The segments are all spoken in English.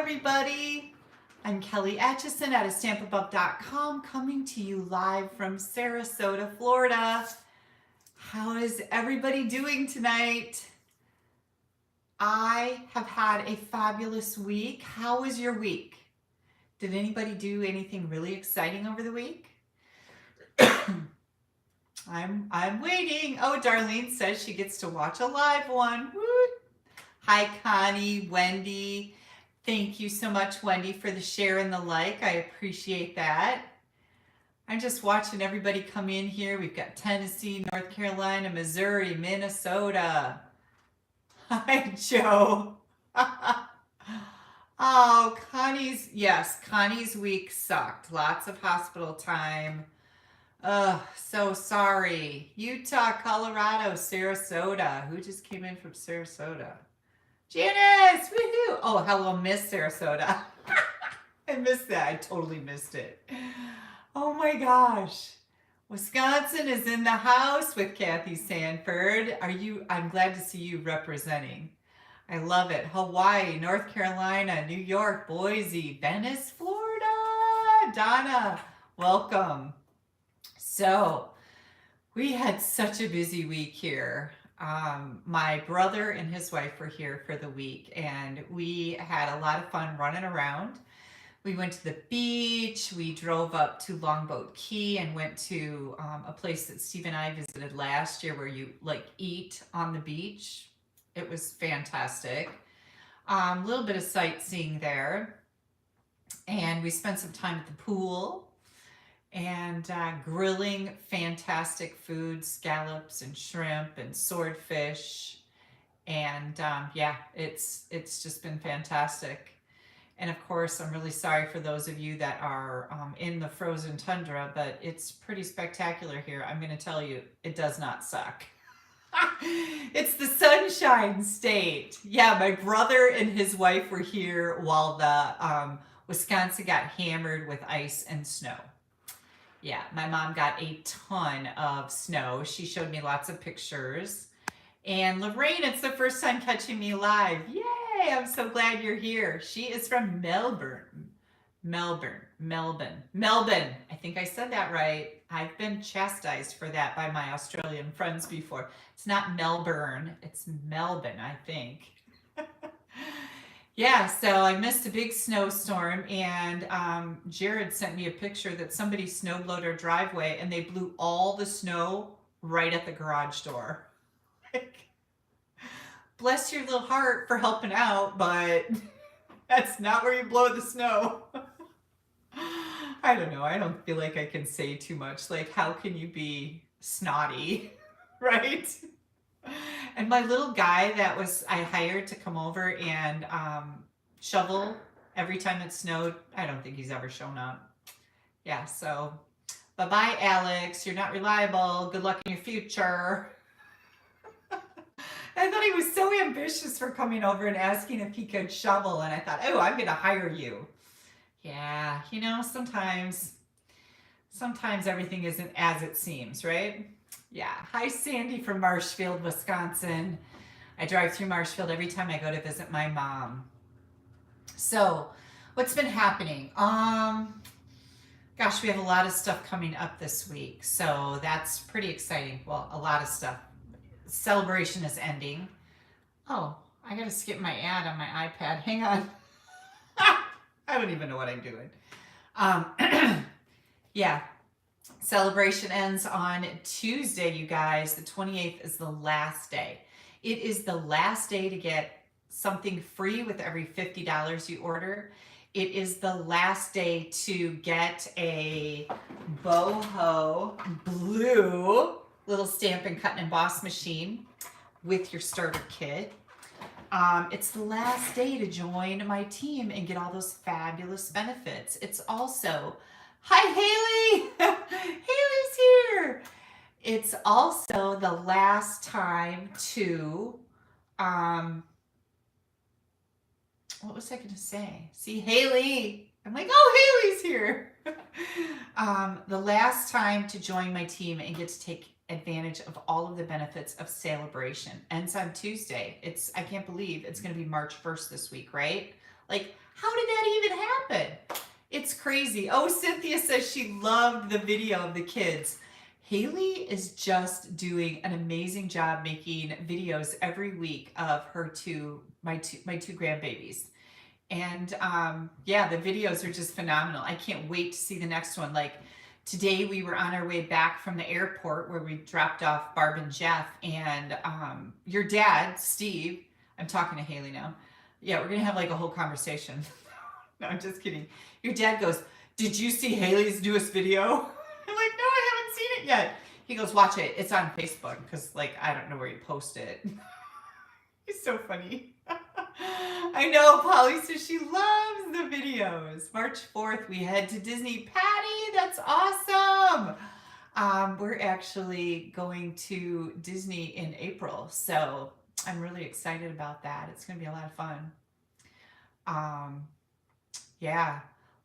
everybody. I'm Kelly Acheson at AStampAbove.com, coming to you live from Sarasota, Florida. How is everybody doing tonight? I have had a fabulous week. How was your week? Did anybody do anything really exciting over the week? I'm waiting. Oh, Darlene says she gets to watch a live one. Woo! Hi, Connie, Wendy. Thank you so much, Wendy, for the share and the like. I appreciate that. I'm just watching everybody come in here. We've got Tennessee, North Carolina, Missouri, Minnesota. Hi, Joe. Oh, Connie's week sucked. Lots of hospital time. So sorry. Utah, Colorado, Sarasota. Who just came in from Sarasota? Janice, woohoo! Oh, hello, Miss Sarasota. I missed that. I totally missed it. Oh my gosh. Wisconsin is in the house with Kathy Sanford. I'm glad to see you representing. I love it. Hawaii, North Carolina, New York, Boise, Venice, Florida. Donna, welcome. So, we had such a busy week here. My brother and his wife were here for the week, and we had a lot of fun running around. We went to the beach. We drove up to Longboat Key and went to a place that Steve and I visited last year where you eat on the beach. It was fantastic. A little bit of sightseeing there, and we spent some time at the pool and grilling fantastic food, scallops and shrimp and swordfish, and yeah, it's just been fantastic. And of course, I'm really sorry for those of you that are in the frozen tundra, but it's pretty spectacular here. I'm going to tell you, it does not suck. It's the Sunshine State. Yeah, my brother and his wife were here while the Wisconsin got hammered with ice and snow. Yeah, my mom got a ton of snow. She showed me lots of pictures. And Lorraine, it's the first time catching me live. Yay, I'm so glad you're here. She is from Melbourne. I think I said that right. I've been chastised for that by my Australian friends before. It's not Melbourne, it's Melbourne, I think. Yeah, so I missed a big snowstorm, and Jared sent me a picture that somebody snowblowed our driveway, and they blew all the snow right at the garage door. Bless your little heart for helping out, but that's not where you blow the snow. I don't know. I don't feel like I can say too much. Like, how can you be snotty, right? And my little guy that I hired to come over and shovel every time it snowed, I don't think he's ever shown up. Yeah, so bye-bye, Alex. You're not reliable. Good luck in your future. I thought he was so ambitious for coming over and asking if he could shovel, and I thought, oh, I'm going to hire you. Yeah, you know, sometimes everything isn't as it seems, right? Yeah. Hi, Sandy from Marshfield, Wisconsin. I drive through Marshfield every time I go to visit my mom. So, what's been happening? Gosh, we have a lot of stuff coming up this week, so that's pretty exciting. Well, a lot of stuff. Celebration is ending. Oh, I gotta skip my ad on my iPad. Hang on. I don't even know what I'm doing. Yeah. Celebration ends on Tuesday, you guys. The 28th is the last day. It is the last day to get something free with every $50 you order. It is the last day to get a boho blue little stamp and cut and emboss machine with your starter kit. It's the last day to join my team and get all those fabulous benefits. It's also, hi Haley! Haley's here! It's also the last time to, what was I going to say? See, Haley! I'm like, oh, Haley's here! The last time to join my team and get to take advantage of all of the benefits of Sale-a-bration ends on Tuesday. I can't believe it's going to be March 1st this week, right? Like, How did that even happen? It's crazy. Oh, Cynthia says she loved the video of the kids. Haley is just doing an amazing job making videos every week of my two grandbabies. And yeah, the videos are just phenomenal. I can't wait to see the next one. Like today we were on our way back from the airport where we dropped off Barb and Jeff, and your dad, Steve, I'm talking to Haley now. Yeah, we're gonna have like a whole conversation. No, I'm just kidding. Your dad goes, "Did you see Haley's newest video?" I'm like, "No, I haven't seen it yet." He goes, "Watch it. It's on Facebook," because like I don't know where you post it. He's so funny. I know, Polly says she loves the videos. March 4th, we head to Disney. Patty, that's awesome. We're actually going to Disney in April, so I'm really excited about that. It's going to be a lot of fun. Yeah,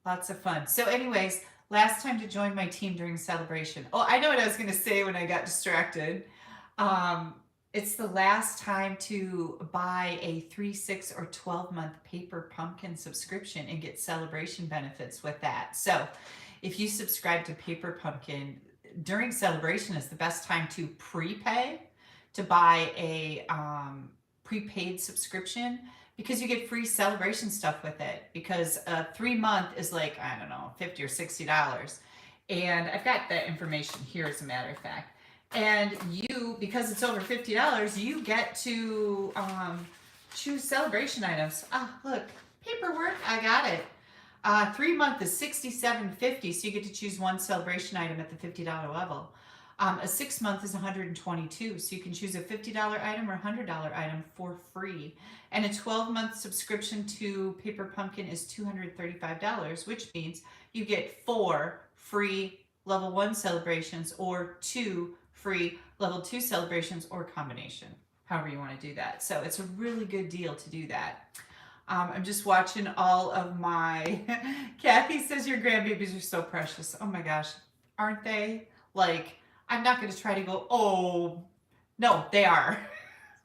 lots of fun. So anyways, last time to join my team during celebration. Oh, I know what I was going to say when I got distracted. It's the last time to buy a 3, 6, or 12-month Paper Pumpkin subscription and get celebration benefits with that. So if you subscribe to Paper Pumpkin, during celebration is the best time to prepay, to buy a prepaid subscription, because you get free celebration stuff with it, because a 3-month is like, I don't know, $50 or $60. And I've got that information here as a matter of fact. And you, because it's over $50, you get to choose celebration items. Ah, look, paperwork, I got it. 3-month is $67.50, so you get to choose one celebration item at the $50 level. A 6-month is $122, so you can choose a $50 item or $100 item for free. And a 12-month subscription to Paper Pumpkin is $235, which means you get 4 free level 1 celebrations or 2 free level 2 celebrations, or combination, however you want to do that. So it's a really good deal to do that. I'm just watching all of my, Kathy says your grandbabies are so precious. Oh my gosh, aren't they? Like, I'm not going to try to go, oh, no, they are.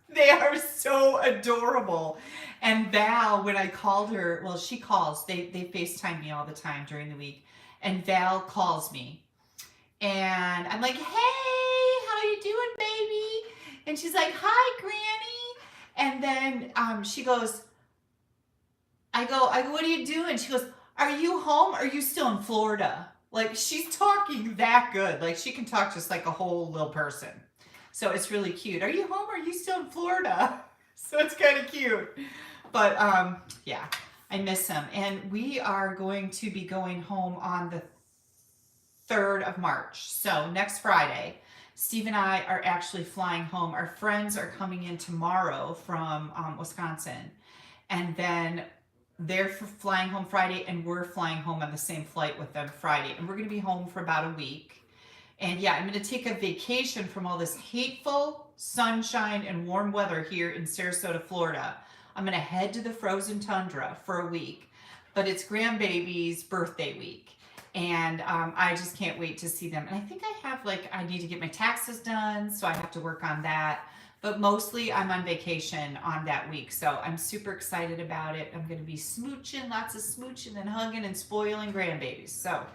They are so adorable. And Val, when I called her, well, she calls, they FaceTime me all the time during the week. And Val calls me. And I'm like, "Hey, how you doing, baby?" And she's like, "Hi, Granny." And then she goes, I go, "What are you doing?" She goes, "Are you home? Or are you still in Florida?" Like, she's talking that good. Like, she can talk just like a whole little person. So it's really cute. "Are you home? Or are you still in Florida?" So it's kind of cute. But yeah, I miss him. And we are going to be going home on the 3rd of March. So next Friday, Steve and I are actually flying home. Our friends are coming in tomorrow from Wisconsin. And then they're flying home Friday, and we're flying home on the same flight with them Friday. And we're going to be home for about a week. And yeah, I'm going to take a vacation from all this hateful sunshine and warm weather here in Sarasota, Florida. I'm going to head to the frozen tundra for a week. But it's grandbaby's birthday week. And I just can't wait to see them. And I think I need to get my taxes done, so I have to work on that. But mostly I'm on vacation on that week, so I'm super excited about it. I'm going to be smooching, lots of smooching and hugging and spoiling grandbabies. So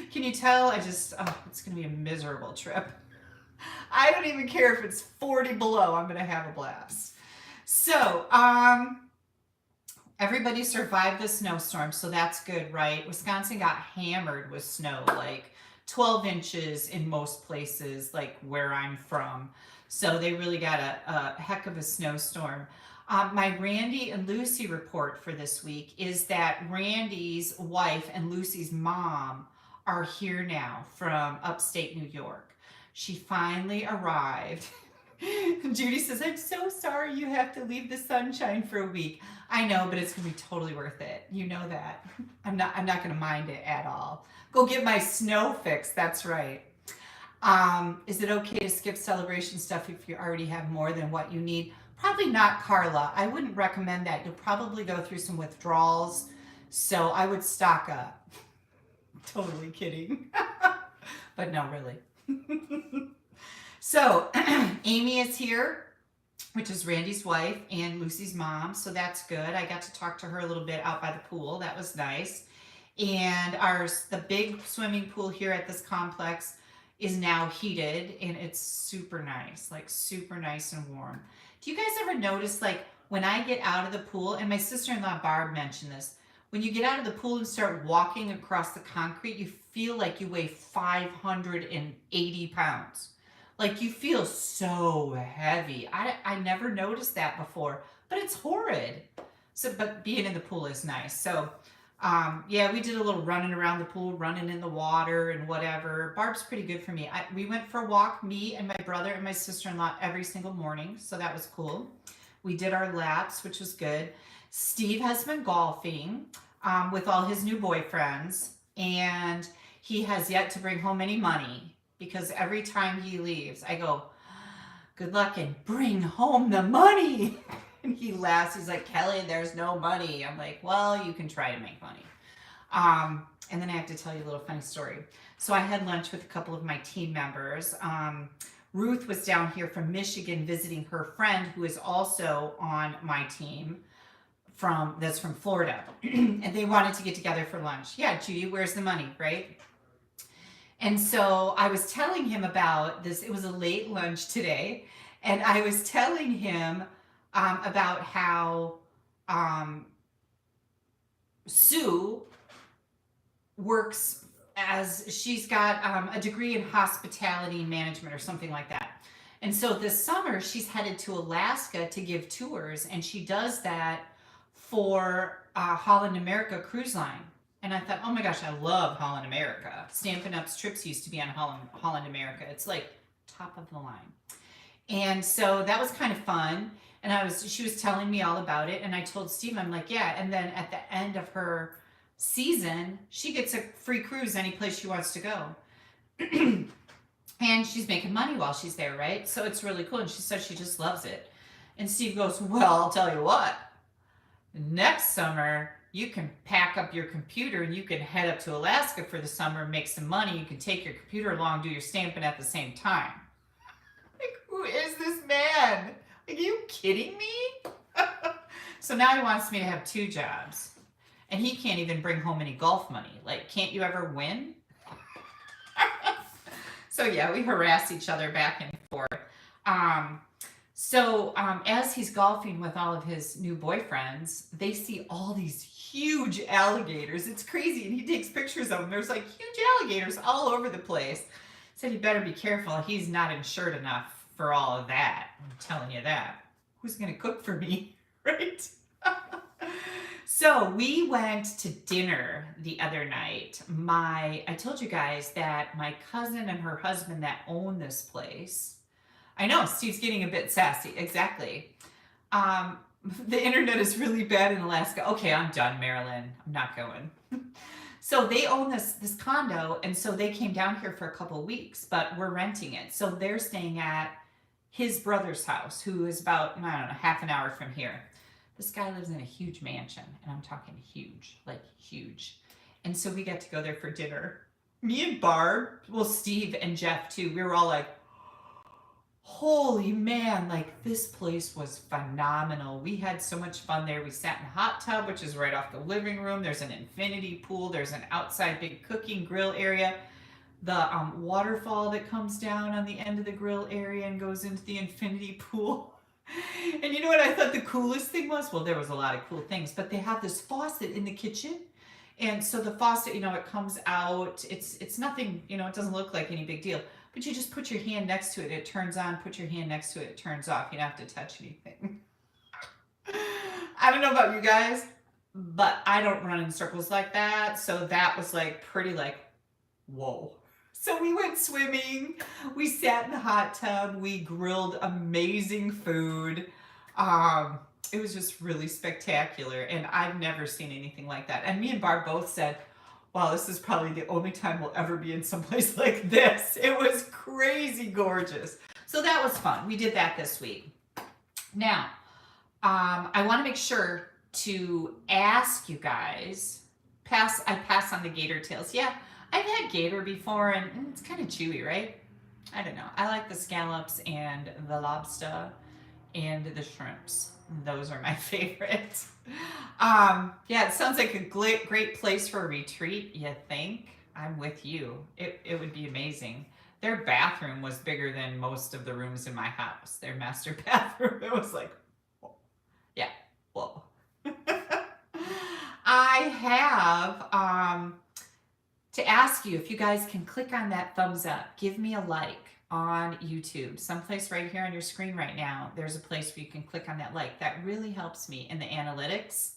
can you tell? It's going to be a miserable trip. I don't even care if it's 40 below. I'm going to have a blast. So, everybody survived the snowstorm, so that's good, right? Wisconsin got hammered with snow, like 12 inches in most places, like where I'm from. So they really got a heck of a snowstorm. My Randy and Lucy report for this week is that Randy's wife and Lucy's mom are here now from upstate New York. She finally arrived. Judy says, "I'm so sorry you have to leave the sunshine for a week." I know, but it's gonna be totally worth it. You know that. I'm not gonna mind it at all. Go get my snow fix, that's right. Is it okay to skip celebration stuff if you already have more than what you need? Probably not, Carla. I wouldn't recommend that. You'll probably go through some withdrawals. So I would stock up. Totally kidding. But no, really. So Amy is here. which is Randy's wife and Lucy's mom. So that's good. I got to talk to her a little bit out by the pool. That was nice. And the big swimming pool here at this complex is now heated and it's super nice, like super nice and warm. Do you guys ever notice, like, when I get out of the pool, and my sister-in-law Barb mentioned this, when you get out of the pool and start walking across the concrete, you feel like you weigh 580 pounds. Like, you feel so heavy. I never noticed that before, but it's horrid. So, but being in the pool is nice. So, yeah, we did a little running around the pool, running in the water and whatever. Barb's pretty good for me. We went for a walk, me and my brother and my sister-in-law, every single morning. So that was cool. We did our laps, which was good. Steve has been golfing with all his new boyfriends, and he has yet to bring home any money, because every time he leaves, I go, good luck and bring home the money. And he laughs. He's like, Kelly, there's no money. I'm like, well, you can try to make money. And then I have to tell you a little funny story. So I had lunch with a couple of my team members. Ruth was down here from Michigan visiting her friend who is also on my team that's from Florida. And they wanted to get together for lunch. Yeah, Judy, where's the money, right? And so I was telling him about this. It was a late lunch today. And I was telling him about how Sue works she's got a degree in hospitality management or something like that. And so this summer she's headed to Alaska to give tours, and she does that for Holland America Cruise Line. And I thought, oh my gosh, I love Holland America. Stampin' Up's trips used to be on Holland America. It's like top of the line. And so that was kind of fun. And she was telling me all about it. And I told Steve, I'm like, yeah. And then at the end of her season, she gets a free cruise any place she wants to go. And she's making money while she's there, right? So it's really cool. And she says she just loves it. And Steve goes, well, I'll tell you what. Next summer, you can pack up your computer and you can head up to Alaska for the summer and make some money. You can take your computer along, do your stamping at the same time. Like, who is this man? Are you kidding me? So now he wants me to have 2 jobs. And he can't even bring home any golf money. Like, can't you ever win? So yeah, we harass each other back and forth. As he's golfing with all of his new boyfriends, they see all these huge alligators. It's crazy. And he takes pictures of them. There's like huge alligators all over the place. Said you better be careful. He's not insured enough for all of that. I'm telling you that. Who's going to cook for me? Right? So we went to dinner the other night. I told you guys that my cousin and her husband that own this place. I know, Steve's getting a bit sassy. Exactly. The internet is really bad in Alaska. Okay, I'm done, Marilyn. I'm not going. So they own this condo, and so they came down here for a couple of weeks, but we're renting it. So they're staying at his brother's house, who is about, I don't know, half an hour from here. This guy lives in a huge mansion, and I'm talking huge, like huge. And so we got to go there for dinner. Me and Barb, well, Steve and Jeff too, we were all like, holy man, like this place was phenomenal. We had so much fun there. We sat in the hot tub, which is right off the living room. There's an infinity pool. There's an outside big cooking grill area. The waterfall that comes down on the end of the grill area and goes into the infinity pool. And you know what I thought the coolest thing was? Well, there was a lot of cool things, but they have this faucet in the kitchen. And so the faucet, it comes out. It's nothing, it doesn't look like any big deal. But you just put your hand next to it, it turns on. Put your hand next to it, it turns off. You don't have to touch anything. I don't know about you guys, but I don't run in circles like that. So that was like pretty like, whoa. So we went swimming. We sat in the hot tub. We grilled amazing food. It was just really spectacular. And I've never seen anything like that. And me and Barb both said, wow, this is probably the only time we'll ever be in someplace like this. It was crazy gorgeous. So that was fun. We did that this week. Now, I want to make sure to ask you guys, I pass on the gator tails. Yeah, I've had gator before, and it's kind of chewy, right? I don't know. I like the scallops and the lobster. and the shrimps. Those are my favorite. Yeah, it sounds like a great place for a retreat, you think? I'm with you. It would be amazing. Their bathroom was bigger than most of the rooms in my house. Their master bathroom, it was like, whoa. Yeah, whoa. I have to ask you if you guys can click on that thumbs up. Give me a like on YouTube. Someplace right here on your screen right now, there's a place where you can click on that like. That really helps me in the analytics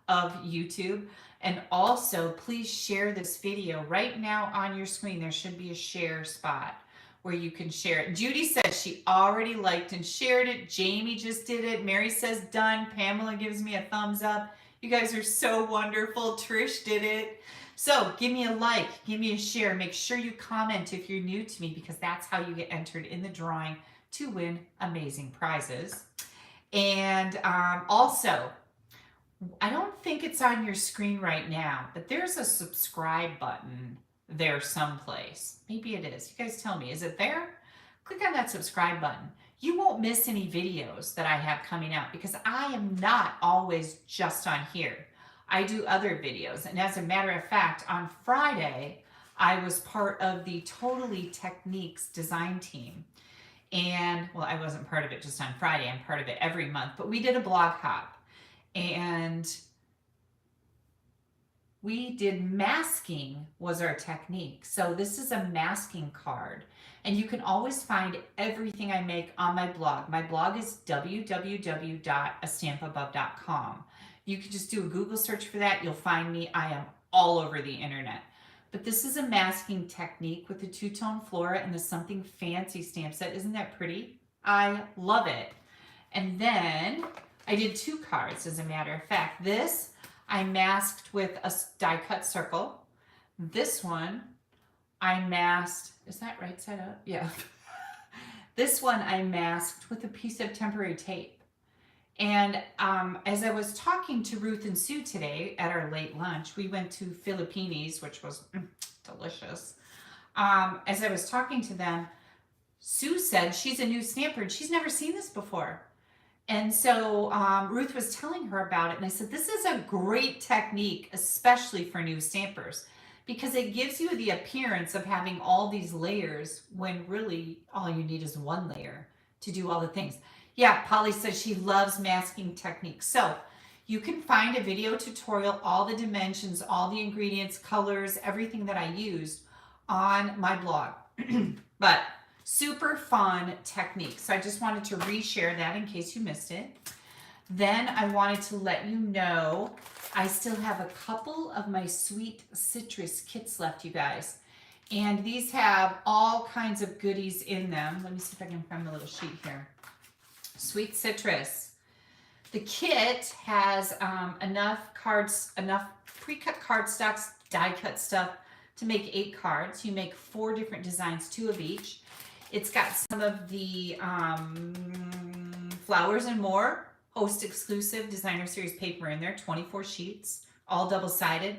of YouTube. And also, please share this video. Right now on your screen, there should be a share spot where you can share it. Judy says she already liked and shared it. Jamie just did it. Mary says done. Pamela gives me a thumbs up. You guys are so wonderful. Trish did it. So give me a like, give me a share. Make sure you comment if you're new to me, because that's how you get entered in the drawing to win amazing prizes. And also, I don't think it's on your screen right now, but there's a subscribe button there someplace. Maybe it is. You guys tell me. Is it there? Click on that subscribe button. You won't miss any videos that I have coming out, because I am not always just on here. I do other videos. And as a matter of fact, on Friday, I was part of the Totally Techniques design team. And, well, I wasn't part of it just on Friday. I'm part of it every month. But we did a blog hop. And we did masking was our technique. So this is a masking card. And you can always find everything I make on my blog. My blog is www.AStampAbove.com. You can just do a Google search for that. You'll find me. I am all over the internet. But this is a masking technique with the two-tone flora and the something fancy stamp set. Isn't that pretty? I love it. And then I did 2 cards, as a matter of fact. This I masked with a die cut circle. This one I masked, is that right side up? Yeah. This one I masked with a piece of temporary tape. And as I was talking to Ruth and Sue today at our late lunch, we went to Filipinis, which was delicious. As I was talking to them, Sue said she's a new stamper and she's never seen this before. And so Ruth was telling her about it, and I said, this is a great technique, especially for new stampers, because it gives you the appearance of having all these layers when really all you need is one layer to do all the things. Yeah, Polly says she loves masking techniques. So you can find a video tutorial, all the dimensions, all the ingredients, colors, everything that I used on my blog. But super fun technique. So I just wanted to reshare that in case you missed it. Then I wanted to let you know I still have a couple of my sweet citrus kits left, you guys. And these have all kinds of goodies in them. Let me see if I can find a little sheet here. Sweet citrus. The kit has enough cards, enough pre-cut cardstocks, die cut stuff to make 8 cards. You make 4 different designs, 2 of each. It's got some of the Flowers and More Host exclusive designer series paper in there, 24 sheets, all double-sided.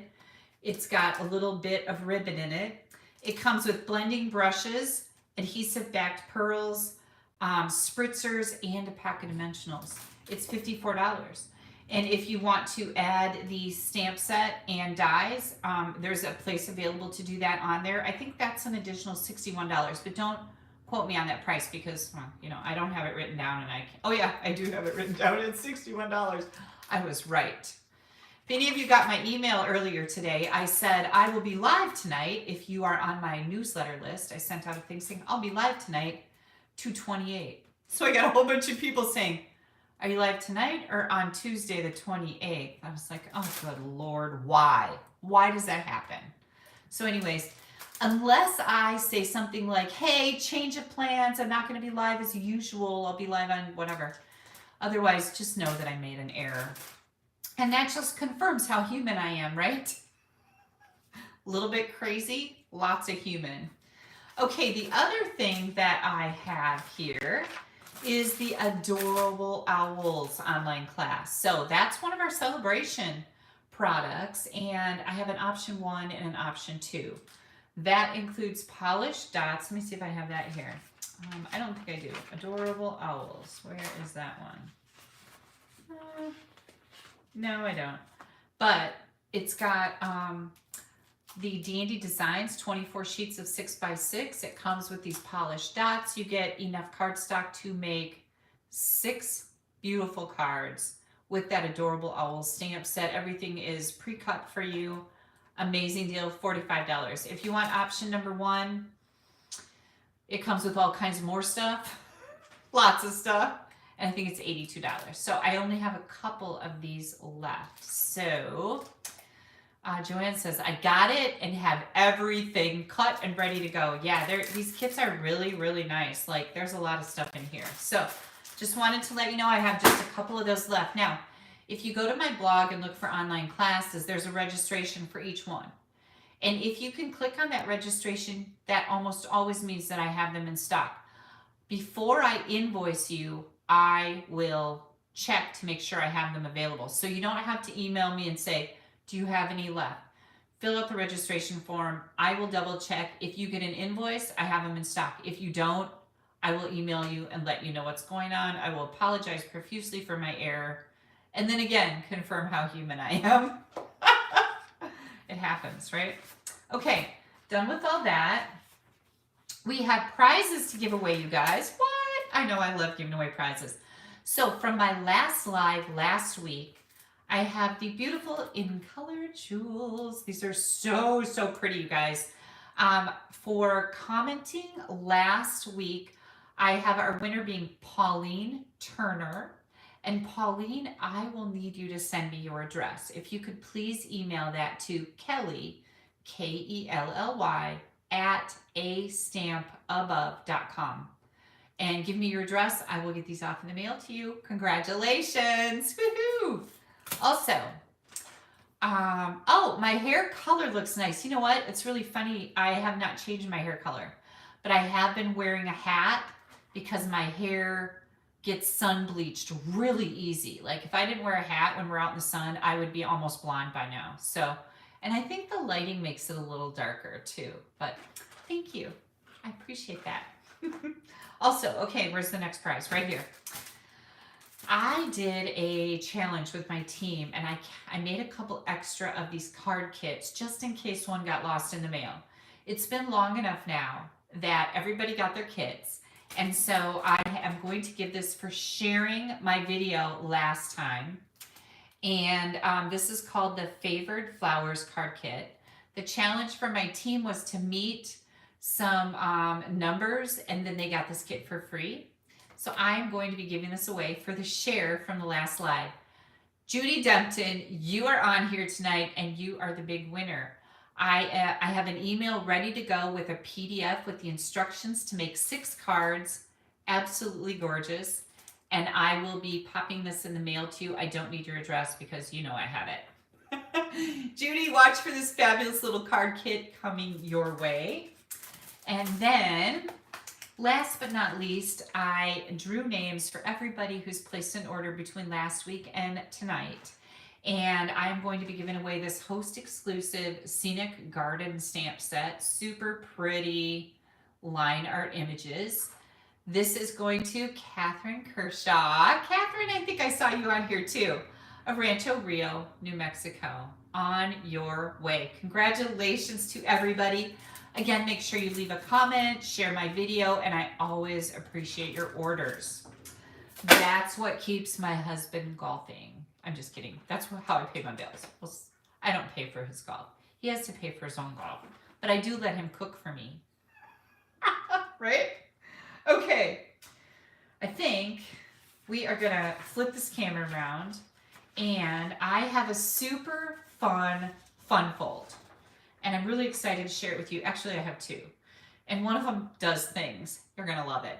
It's got a little bit of ribbon in it. It comes with blending brushes, adhesive backed pearls, spritzers, and a pack of dimensionals. It's $54. And if you want to add the stamp set and dies, there's a place available to do that on there. I think that's an additional $61, but don't quote me on that price because, well, you know, I don't have it written down, and oh yeah, I do have it written down. It's $61. I was right. If any of you got my email earlier today, I said I will be live tonight. If you are on my newsletter list, I sent out a thing saying I'll be live tonight, 2/28. So I got a whole bunch of people saying, are you live tonight or on Tuesday the 28th? I was like, oh good Lord, why? Why does that happen? So anyways, unless I say something like, hey, change of plans, I'm not going to be live as usual, I'll be live on whatever. Otherwise, just know that I made an error. And that just confirms how human I am, right? A little bit crazy, lots of human. Okay, the other thing that I have here is the Adorable Owls online class. So that's one of our Sale-a-bration products, and I have an option 1 and an option 2. That includes polished dots. Let me see if I have that here. I don't think I do. Adorable owls. Where is that one? No, I don't. But it's got the Dandy Designs 24 sheets of 6x6. It comes with these polished dots. You get enough cardstock to make 6 beautiful cards with that adorable owl stamp set. Everything is pre-cut for you. Amazing deal, $45. If you want option number 1, it comes with all kinds of more stuff, lots of stuff, and I think it's $82. So I only have a couple of these left. So Joanne says, I got it and have everything cut and ready to go. Yeah, these kits are really, really nice. Like, there's a lot of stuff in here. So just wanted to let you know I have just a couple of those left. Now, if you go to my blog and look for online classes, there's a registration for each one. And if you can click on that registration, that almost always means that I have them in stock. Before I invoice you, I will check to make sure I have them available. So you don't have to email me and say, do you have any left? Fill out the registration form. I will double check. If you get an invoice, I have them in stock. If you don't, I will email you and let you know what's going on. I will apologize profusely for my error. And then again, confirm how human I am. It happens, right? Okay, done with all that. We have prizes to give away, you guys. What? I know I love giving away prizes. So from my last live last week, I have the beautiful In Color jewels. These are so, so pretty, you guys. For commenting last week, I have our winner being Pauline Turner. And Pauline, I will need you to send me your address. If you could please email that to Kelly, Kelly, at AStampAbove.com. And give me your address. I will get these off in the mail to you. Congratulations. Woohoo! Also, oh, my hair color looks nice. You know what? It's really funny. I have not changed my hair color, but I have been wearing a hat because my hair gets sun bleached really easy. Like if I didn't wear a hat when we're out in the sun, I would be almost blonde by now. So, and I think the lighting makes it a little darker too, but thank you. I appreciate that. Also, okay, where's the next prize? Right here. I did a challenge with my team and I made a couple extra of these card kits just in case one got lost in the mail. It's been long enough now that everybody got their kits. And so I am going to give this for sharing my video last time. And this is called the Favored Flowers card kit. The challenge for my team was to meet some numbers and then they got this kit for free. So I'm going to be giving this away for the share from the last live. Judy Dempton, you are on here tonight and you are the big winner. I have an email ready to go with a PDF with the instructions to make 6 cards. Absolutely gorgeous. And I will be popping this in the mail to you. I don't need your address because you know I have it. Judy, watch for this fabulous little card kit coming your way. And then, last but not least, I drew names for everybody who's placed an order between last week and tonight. And I'm going to be giving away this host exclusive Scenic Garden stamp set. Super pretty line art images. This is going to Catherine Kershaw. Catherine, I think I saw you on here too. Of Rancho Rio, New Mexico. On your way. Congratulations to everybody. Again, make sure you leave a comment, share my video, and I always appreciate your orders. That's what keeps my husband golfing. I'm just kidding. That's how I pay my bills. Well, I don't pay for his golf. He has to pay for his own golf. But I do let him cook for me. Right? Okay. I think we are going to flip this camera around. And I have a super fun fold. And I'm really excited to share it with you. Actually, I have 2. And one of them does things. You're going to love it.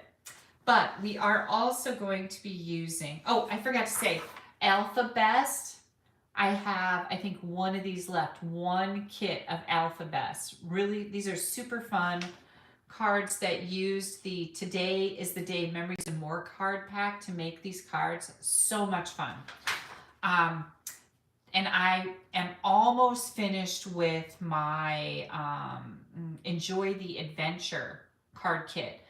But we are also going to be using, oh, I forgot to say, Alpha Best. I have, I think, one of these left. One kit of Alpha Best. Really, these are super fun cards that used the Today is the Day Memories and More card pack to make these cards. So much fun. And I am almost finished with my Enjoy the Adventure card kit.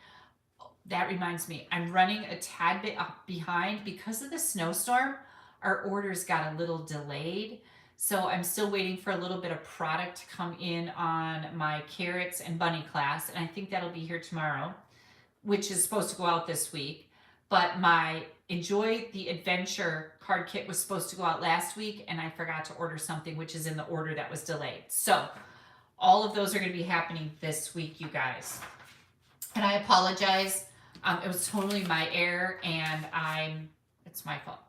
that reminds me, I'm running a tad bit behind because of the snowstorm. Our orders got a little delayed. So I'm still waiting for a little bit of product to come in on my carrots and bunny class. And I think that'll be here tomorrow, which is supposed to go out this week. But my Enjoy the Adventure card kit was supposed to go out last week, and I forgot to order something, which is in the order that was delayed. So all of those are going to be happening this week, you guys. And I apologize. It was totally my error, and it's my fault.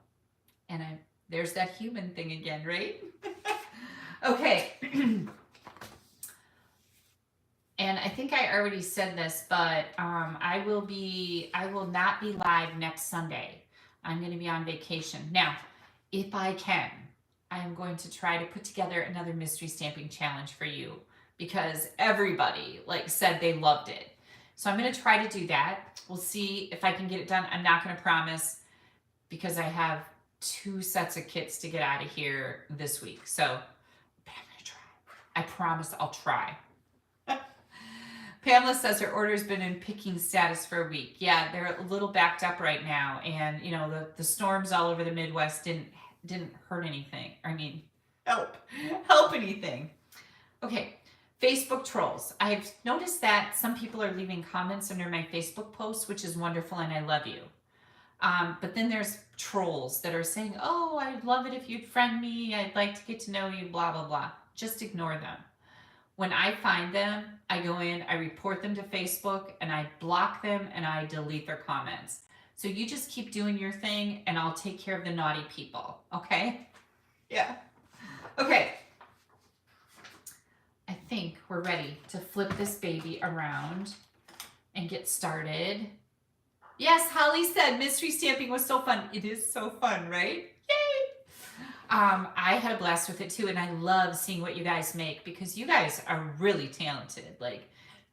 And there's that human thing again, right? Okay. And I think I already said this, but I will not be live next Sunday. I'm going to be on vacation. Now, if I can, I am going to try to put together another mystery stamping challenge for you because everybody said they loved it. So I'm going to try to do that. We'll see if I can get it done. I'm not going to promise because I have 2 sets of kits to get out of here this week. So, but I'm going to try. I promise I'll try. Pamela says her order's been in picking status for a week. Yeah, they're a little backed up right now. And, the storms all over the Midwest didn't hurt anything. I mean, help anything. Okay, Facebook trolls. I've noticed that some people are leaving comments under my Facebook posts, which is wonderful, and I love you. But then there's trolls that are saying, oh, I'd love it if you'd friend me. I'd like to get to know you, blah, blah, blah. Just ignore them. When I find them, I go in, I report them to Facebook, and I block them, and I delete their comments. So you just keep doing your thing, and I'll take care of the naughty people, okay? Yeah. Okay. I think we're ready to flip this baby around and get started. Yes, Holly said mystery stamping was so fun. It is so fun, right? Yay! I had a blast with it too, and I love seeing what you guys make because you guys are really talented.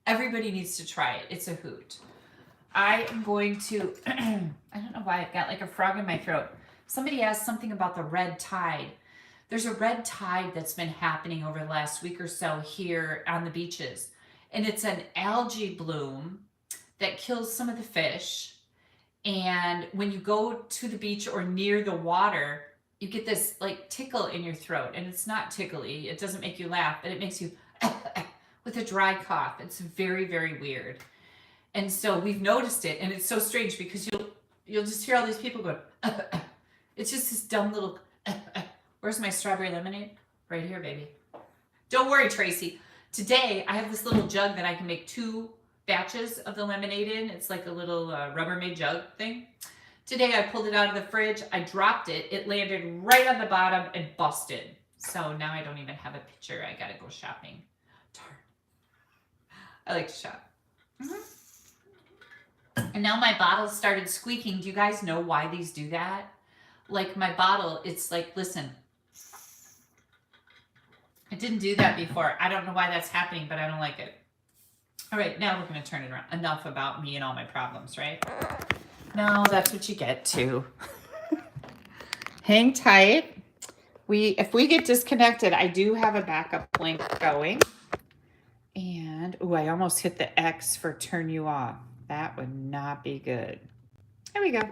Everybody needs to try it. It's a hoot. I am going to, I don't know why I've got a frog in my throat. Somebody asked something about the red tide. There's a red tide that's been happening over the last week or so here on the beaches. And it's an algae bloom that kills some of the fish. And when you go to the beach or near the water, you get this tickle in your throat, and it's not tickly. It doesn't make you laugh, but it makes you with a dry cough. It's very, very weird. And so we've noticed it, and it's so strange because you'll just hear all these people going, it's just this dumb little, where's my strawberry lemonade? Right here, baby. Don't worry, Tracy. Today, I have this little jug that I can make 2 batches of the lemonade in. It's like a little Rubbermaid jug thing. Today I pulled it out of the fridge, I dropped it, it landed right on the bottom and busted. So now I don't even have a picture, I gotta go shopping. Darn. I like to shop. And now my bottle started squeaking. Do you guys know why these do that? My bottle, it's listen. It didn't do that before. I don't know why that's happening, but I don't like it. All right, now we're gonna turn it around. Enough about me and all my problems, right? No, that's what you get too. Hang tight. If we get disconnected, I do have a backup link going. And, I almost hit the X for turn you off. That would not be good. There we go.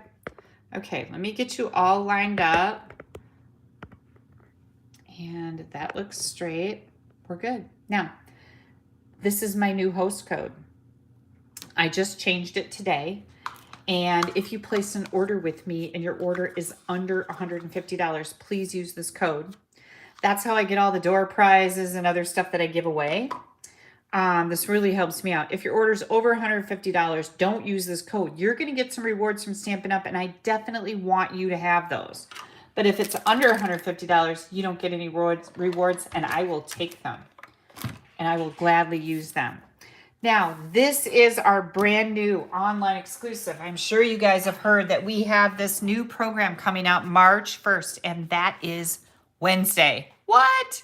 Okay, let me get you all lined up. And that looks straight. We're good. Now, this is my new host code. I just changed it today. And if you place an order with me and your order is under $150, please use this code. That's how I get all the door prizes and other stuff that I give away. This really helps me out. If your order is over $150, don't use this code. You're going to get some rewards from Stampin' Up, and I definitely want you to have those. But if it's under $150, you don't get any rewards, and I will take them. And I will gladly use them. Now, this is our brand new online exclusive. I'm sure you guys have heard that we have this new program coming out March 1st, and that is Wednesday. What?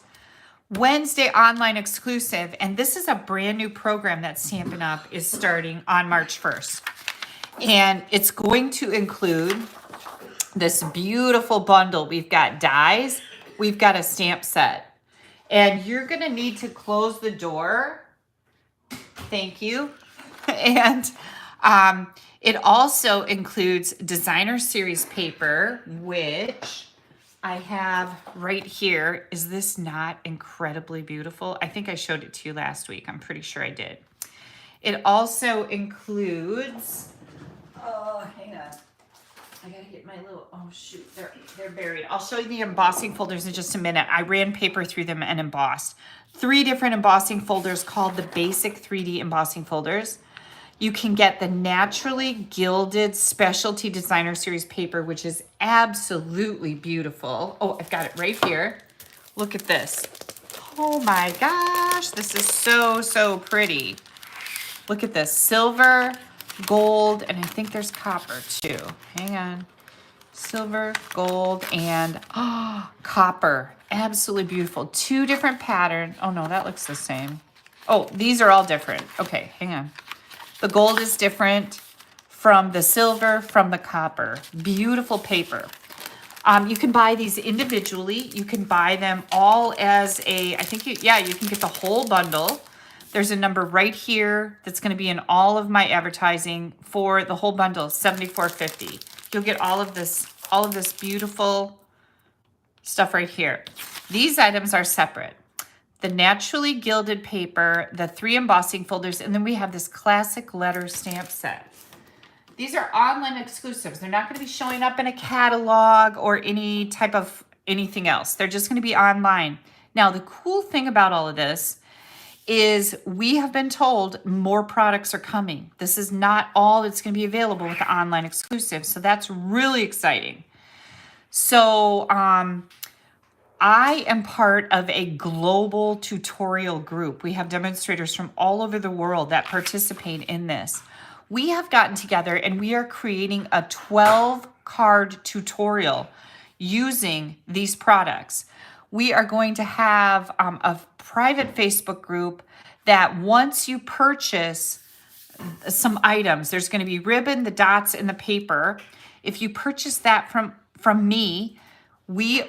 Wednesday online exclusive. And this is a brand new program that Stampin' Up is starting on March 1st. And it's going to include this beautiful bundle. We've got dies. We've got a stamp set. And you're going to need to close the door. Thank you. And It also includes designer series paper, which I have right here. Is this not incredibly beautiful? I think I showed it to you last week. I'm pretty sure I did. It also includes, oh, hang on. I gotta get my little, oh shoot, they're buried. I'll show you the embossing folders in just a minute. I ran paper through them and embossed. 3 different embossing folders called the basic 3D embossing folders. You can get the naturally gilded specialty designer series paper, which is absolutely beautiful. Oh, I've got it right here. Look at this. Oh my gosh, this is so, so pretty. Look at this, silver, gold, and I think there's copper too. Hang on. Silver, gold, and copper. Absolutely beautiful. 2 different patterns. Oh no, that looks the same. Oh, these are all different. Okay, hang on. The gold is different from the silver, from the copper. Beautiful paper. You can buy these individually. You can buy them all as a, I think, you can get the whole bundle. There's a number right here that's going to be in all of my advertising for the whole bundle, $74.50. You'll get all of this beautiful stuff right here. These items are separate. The naturally gilded paper, the 3 embossing folders, and then we have this classic letter stamp set. These are online exclusives. They're not going to be showing up in a catalog or any type of anything else. They're just going to be online. Now, the cool thing about all of this is we have been told more products are coming. This is not all that's going to be available with the online exclusive. So that's really exciting. So I am part of a global tutorial group. We have demonstrators from all over the world that participate in this. We have gotten together and we are creating a 12-card tutorial using these products. We are going to have a private Facebook group that once you purchase some items, there's going to be ribbon, the dots, and the paper. If you purchase that from me, let me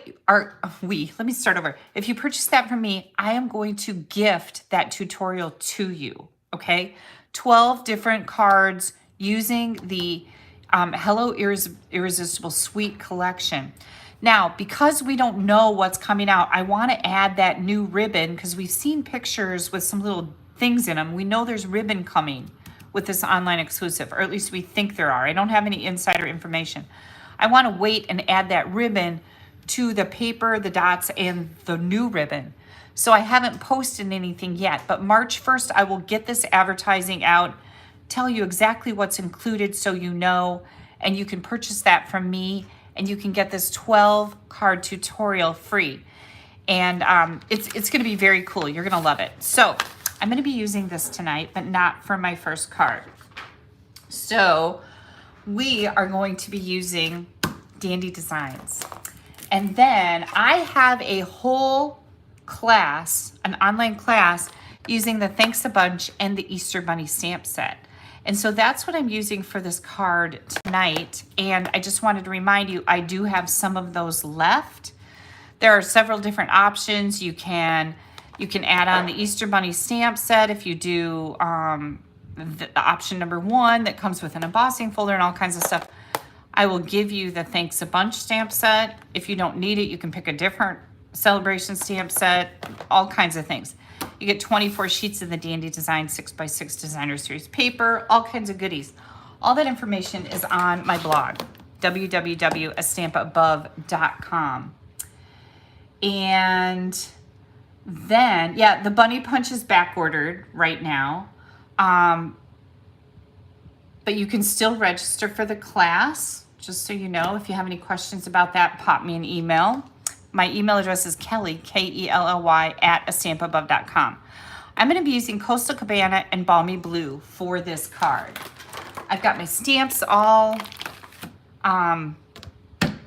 start over. If you purchase that from me, I am going to gift that tutorial to you, okay? 12 different cards using the Hello Irresistible Sweet collection. Now, because we don't know what's coming out, I want to add that new ribbon because we've seen pictures with some little things in them. We know there's ribbon coming with this online exclusive, or at least we think there are. I don't have any insider information. I want to wait and add that ribbon to the paper, the dots, and the new ribbon. So I haven't posted anything yet, but March 1st, I will get this advertising out, tell you exactly what's included so you know, and you can purchase that from me, and you can get this 12-card tutorial free. And it's going to be very cool. You're going to love it. So I'm going to be using this tonight, but not for my first card. So we are going to be using Dandy Designs. And then I have a whole class, an online class, using the Thanks a Bunch and the Easter Bunny stamp set. And so that's what I'm using for this card tonight. And I just wanted to remind you, I do have some of those left. There are several different options. You can add on the Easter Bunny stamp set if you do the option number 1 that comes with an embossing folder and all kinds of stuff. I will give you the Thanks a Bunch stamp set. If you don't need it, you can pick a different Sale-a-bration stamp set, all kinds of things. You get 24 sheets of the Dandy Design 6x6 Designer Series paper, all kinds of goodies. All that information is on my blog, www.AStampAbove.com. And then, yeah, the Bunny Punch is back ordered right now. But you can still register for the class, just so you know. If you have any questions about that, pop me an email. My email address is Kelly, K-E-L-L-Y, @AStampAbove.com. I'm going to be using Coastal Cabana and Balmy Blue for this card. I've got my stamps all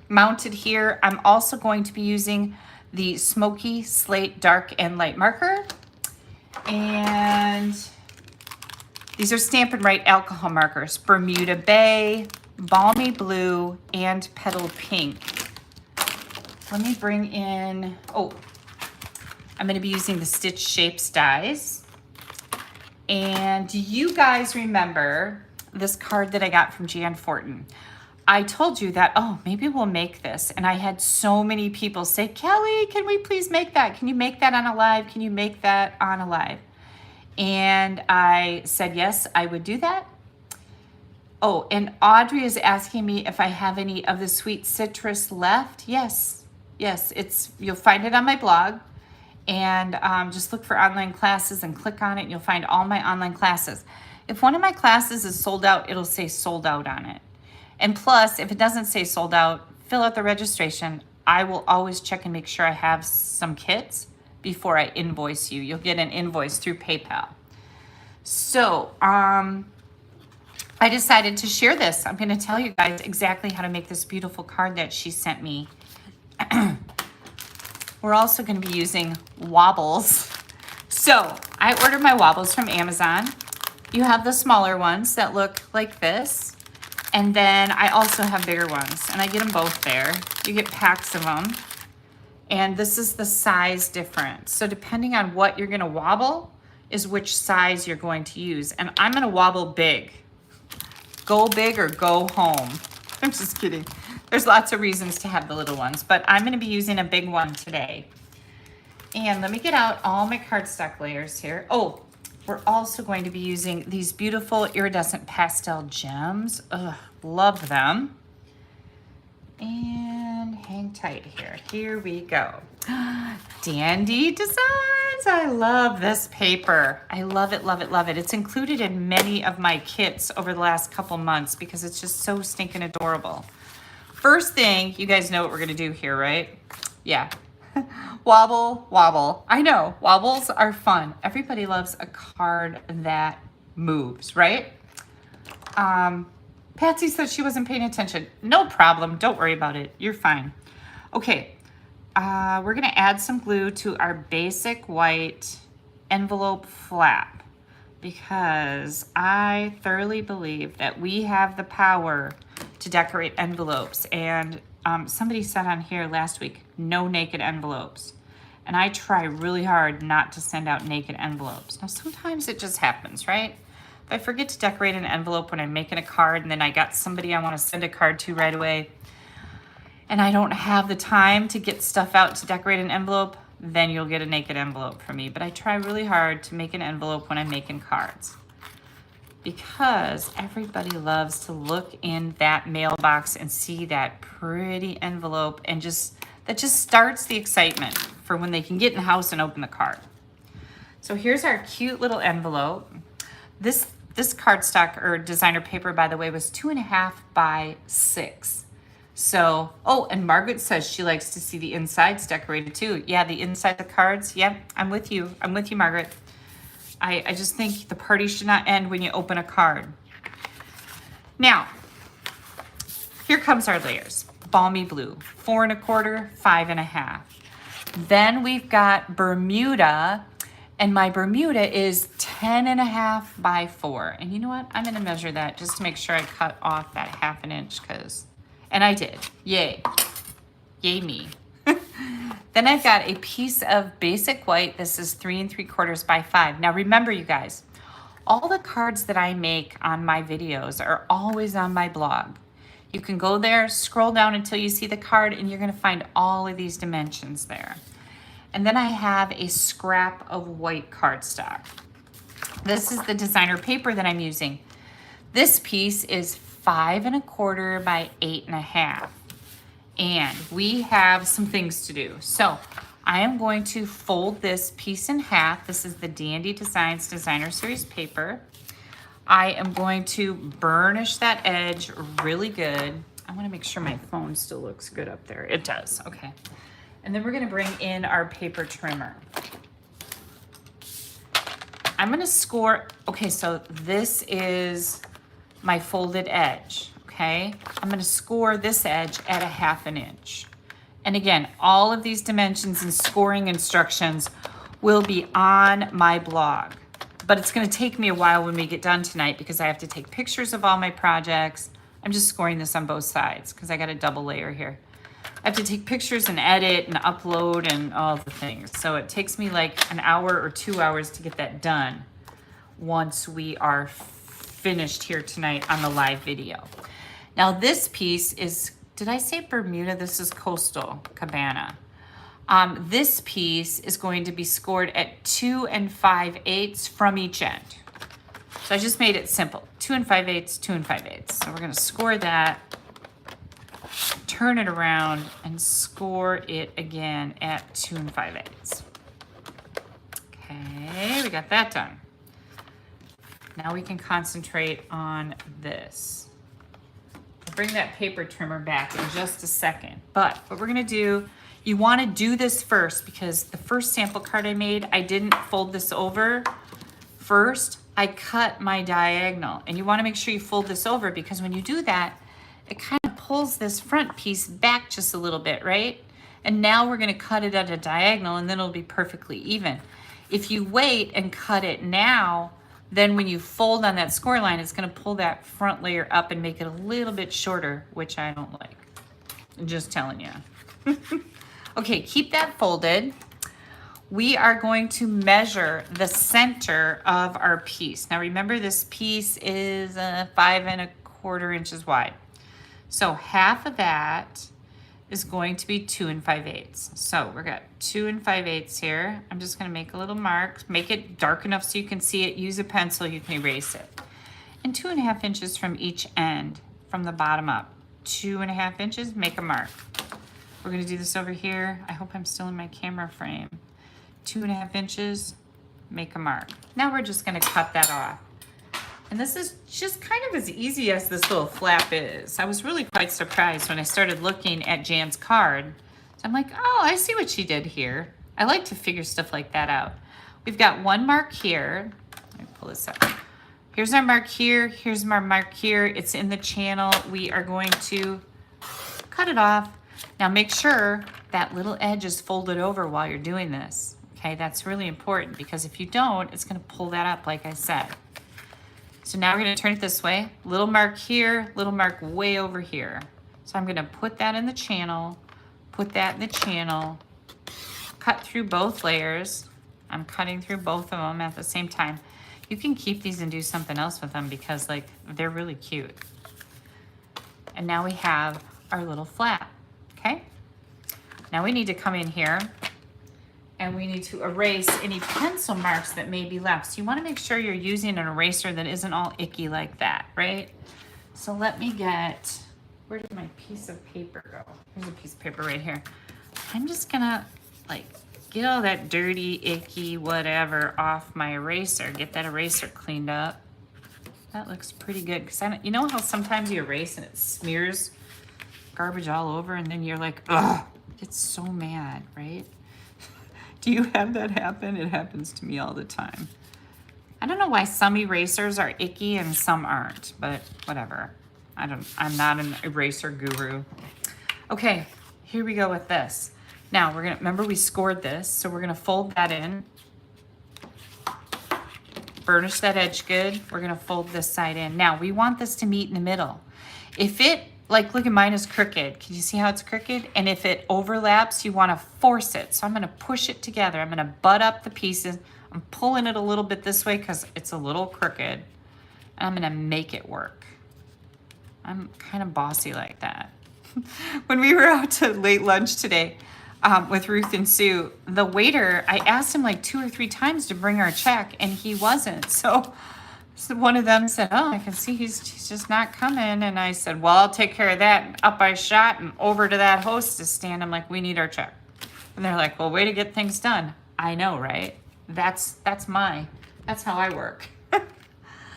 mounted here. I'm also going to be using the Smoky Slate Dark and Light Marker. And these are Stampin' Right alcohol markers, Bermuda Bay, Balmy Blue, and Petal Pink. Let me bring in, I'm going to be using the Stitch Shapes dies. And do you guys remember this card that I got from Jan Fortin. I told you that, oh, maybe we'll make this. And I had so many people say, Kelly, can we please make that? Can you make that on a live? Can you make that on a live? And I said, yes, I would do that. Oh, and Audrey is asking me if I have any of the sweet citrus left. Yes, you'll find it on my blog. And just look for online classes and click on it and you'll find all my online classes. If one of my classes is sold out, it'll say sold out on it. And plus, if it doesn't say sold out, fill out the registration. I will always check and make sure I have some kits before I invoice you. You'll get an invoice through PayPal. So, I decided to share this. I'm going to tell you guys exactly how to make this beautiful card that she sent me. We're also going to be using wobbles. So, I ordered my wobbles from Amazon. You have the smaller ones that look like this. And then I also have bigger ones, and I get them both there. You get packs of them. And this is the size difference. So depending on what you're gonna wobble is which size you're going to use. And I'm gonna wobble big. Go big or go home. I'm just kidding. There's lots of reasons to have the little ones, but I'm gonna be using a big one today. And let me get out all my cardstock layers here. Oh, we're also going to be using these beautiful iridescent pastel gems. Ugh, love them. And hang tight here. Here we go. Dandy Designs. I love this paper. I love it, love it, love it. It's included in many of my kits over the last couple months because it's just so stinking adorable. First thing, you guys know what we're gonna do here, right? Yeah. Wobble, wobble. I know, wobbles are fun. Everybody loves a card that moves, right? Patsy said she wasn't paying attention. No problem, don't worry about it. You're fine. Okay, we're gonna add some glue to our basic white envelope flap because I thoroughly believe that we have the power to decorate envelopes. And somebody said on here last week, no naked envelopes. And I try really hard not to send out naked envelopes. Now, sometimes it just happens, right? If I forget to decorate an envelope when I'm making a card and then I got somebody I want to send a card to right away and I don't have the time to get stuff out to decorate an envelope, then you'll get a naked envelope from me. But I try really hard to make an envelope when I'm making cards because everybody loves to look in that mailbox and see that pretty envelope and that just starts the excitement for when they can get in the house and open the card. So here's our cute little envelope. This cardstock or designer paper, by the way, was 2.5 by 6. So, oh, and Margaret says she likes to see the insides decorated too. Yeah, the inside of the cards. Yep, I'm with you. I'm with you, Margaret. I just think the party should not end when you open a card. Now, here comes our layers. Balmy blue, 4 1/4, 5 1/2. Then we've got Bermuda, and my Bermuda is 10 1/2 by 4. And you know what? I'm gonna measure that just to make sure I cut off that 1/2 inch and I did, yay. Yay me. Then I've got a piece of basic white. This is 3 3/4 by 5. Now remember, you guys, all the cards that I make on my videos are always on my blog. You can go there, scroll down until you see the card, and you're gonna find all of these dimensions there. And then I have a scrap of white cardstock. This is the designer paper that I'm using. This piece is 5 1/4 by 8 1/2. And we have some things to do. So I am going to fold this piece in half. This is the Dandy Designs Designer Series paper. I am going to burnish that edge really good. I want to make sure my phone still looks good up there. It does, okay. And then we're gonna bring in our paper trimmer. I'm gonna score, okay, so this is my folded edge, okay? I'm gonna score this edge at 1/2 inch. And again, all of these dimensions and scoring instructions will be on my blog. But it's gonna take me a while when we get done tonight because I have to take pictures of all my projects. I'm just scoring this on both sides because I got a double layer here. I have to take pictures and edit and upload and all the things. So it takes me like an hour or 2 hours to get that done once we are finished here tonight on the live video. Now this piece is, did I say Bermuda? This is Coastal Cabana. This piece is going to be scored at 2 5/8 from each end. So I just made it simple. 2 5/8, 2 5/8. So we're gonna score that, turn it around, and score it again at 2 5/8. Okay, we got that done. Now we can concentrate on this. I'll bring that paper trimmer back in just a second. But what we're gonna do, you wanna do this first because the first sample card I made, I didn't fold this over first. I cut my diagonal, and you wanna make sure you fold this over because when you do that, it kind of pulls this front piece back just a little bit, right? And now we're gonna cut it at a diagonal and then it'll be perfectly even. If you wait and cut it now, then when you fold on that score line, it's gonna pull that front layer up and make it a little bit shorter, which I don't like. I'm just telling you. Okay, keep that folded. We are going to measure the center of our piece. Now remember, this piece is 5 1/4 inches wide. So half of that is going to be 2 5/8. So we've got 2 5/8 here. I'm just gonna make a little mark, make it dark enough so you can see it. Use a pencil, you can erase it. And 2 1/2 inches from each end, from the bottom up. 2 1/2 inches, make a mark. We're gonna do this over here. I hope I'm still in my camera frame. 2 1/2 inches, make a mark. Now we're just gonna cut that off. And this is just kind of as easy as this little flap is. I was really quite surprised when I started looking at Jan's card. So I'm like, oh, I see what she did here. I like to figure stuff like that out. We've got one mark here. Let me pull this up. Here's our mark here. Here's our mark here. It's in the channel. We are going to cut it off. Now make sure that little edge is folded over while you're doing this. Okay, that's really important because if you don't, it's gonna pull that up like I said. So now we're gonna turn it this way. Little mark here, little mark way over here. So I'm gonna put that in the channel, put that in the channel, cut through both layers. I'm cutting through both of them at the same time. You can keep these and do something else with them because like they're really cute. And now we have our little flap, okay? Now we need to come in here and we need to erase any pencil marks that may be left. So you wanna make sure you're using an eraser that isn't all icky like that, right? So let me get, where did my piece of paper go? Here's a piece of paper right here. I'm just gonna like get all that dirty, icky, whatever off my eraser. Get that eraser cleaned up. That looks pretty good. Cause you know how sometimes you erase and it smears garbage all over and then you're like, ugh, get so mad, right? Do you have that happen? It happens to me all the time. I don't know why some erasers are icky and some aren't, but whatever. I'm not an eraser guru. Okay, here we go with this. Now we're gonna, remember we scored this, so we're gonna fold that in. Burnish that edge good. We're gonna fold this side in. Now we want this to meet in the middle. If it, like look at mine is crooked. Can you see how it's crooked? And if it overlaps, you wanna force it. So I'm gonna push it together. I'm gonna butt up the pieces. I'm pulling it a little bit this way because it's a little crooked. And I'm gonna make it work. I'm kind of bossy like that. When we were out to late lunch today with Ruth and Sue, the waiter, I asked him like 2 or 3 times to bring our check and he wasn't. So one of them said, oh, I can see he's just not coming. And I said, well, I'll take care of that. And up I shot and over to that hostess stand. I'm like, we need our check. And they're like, well, way to get things done. I know, right? That's how I work.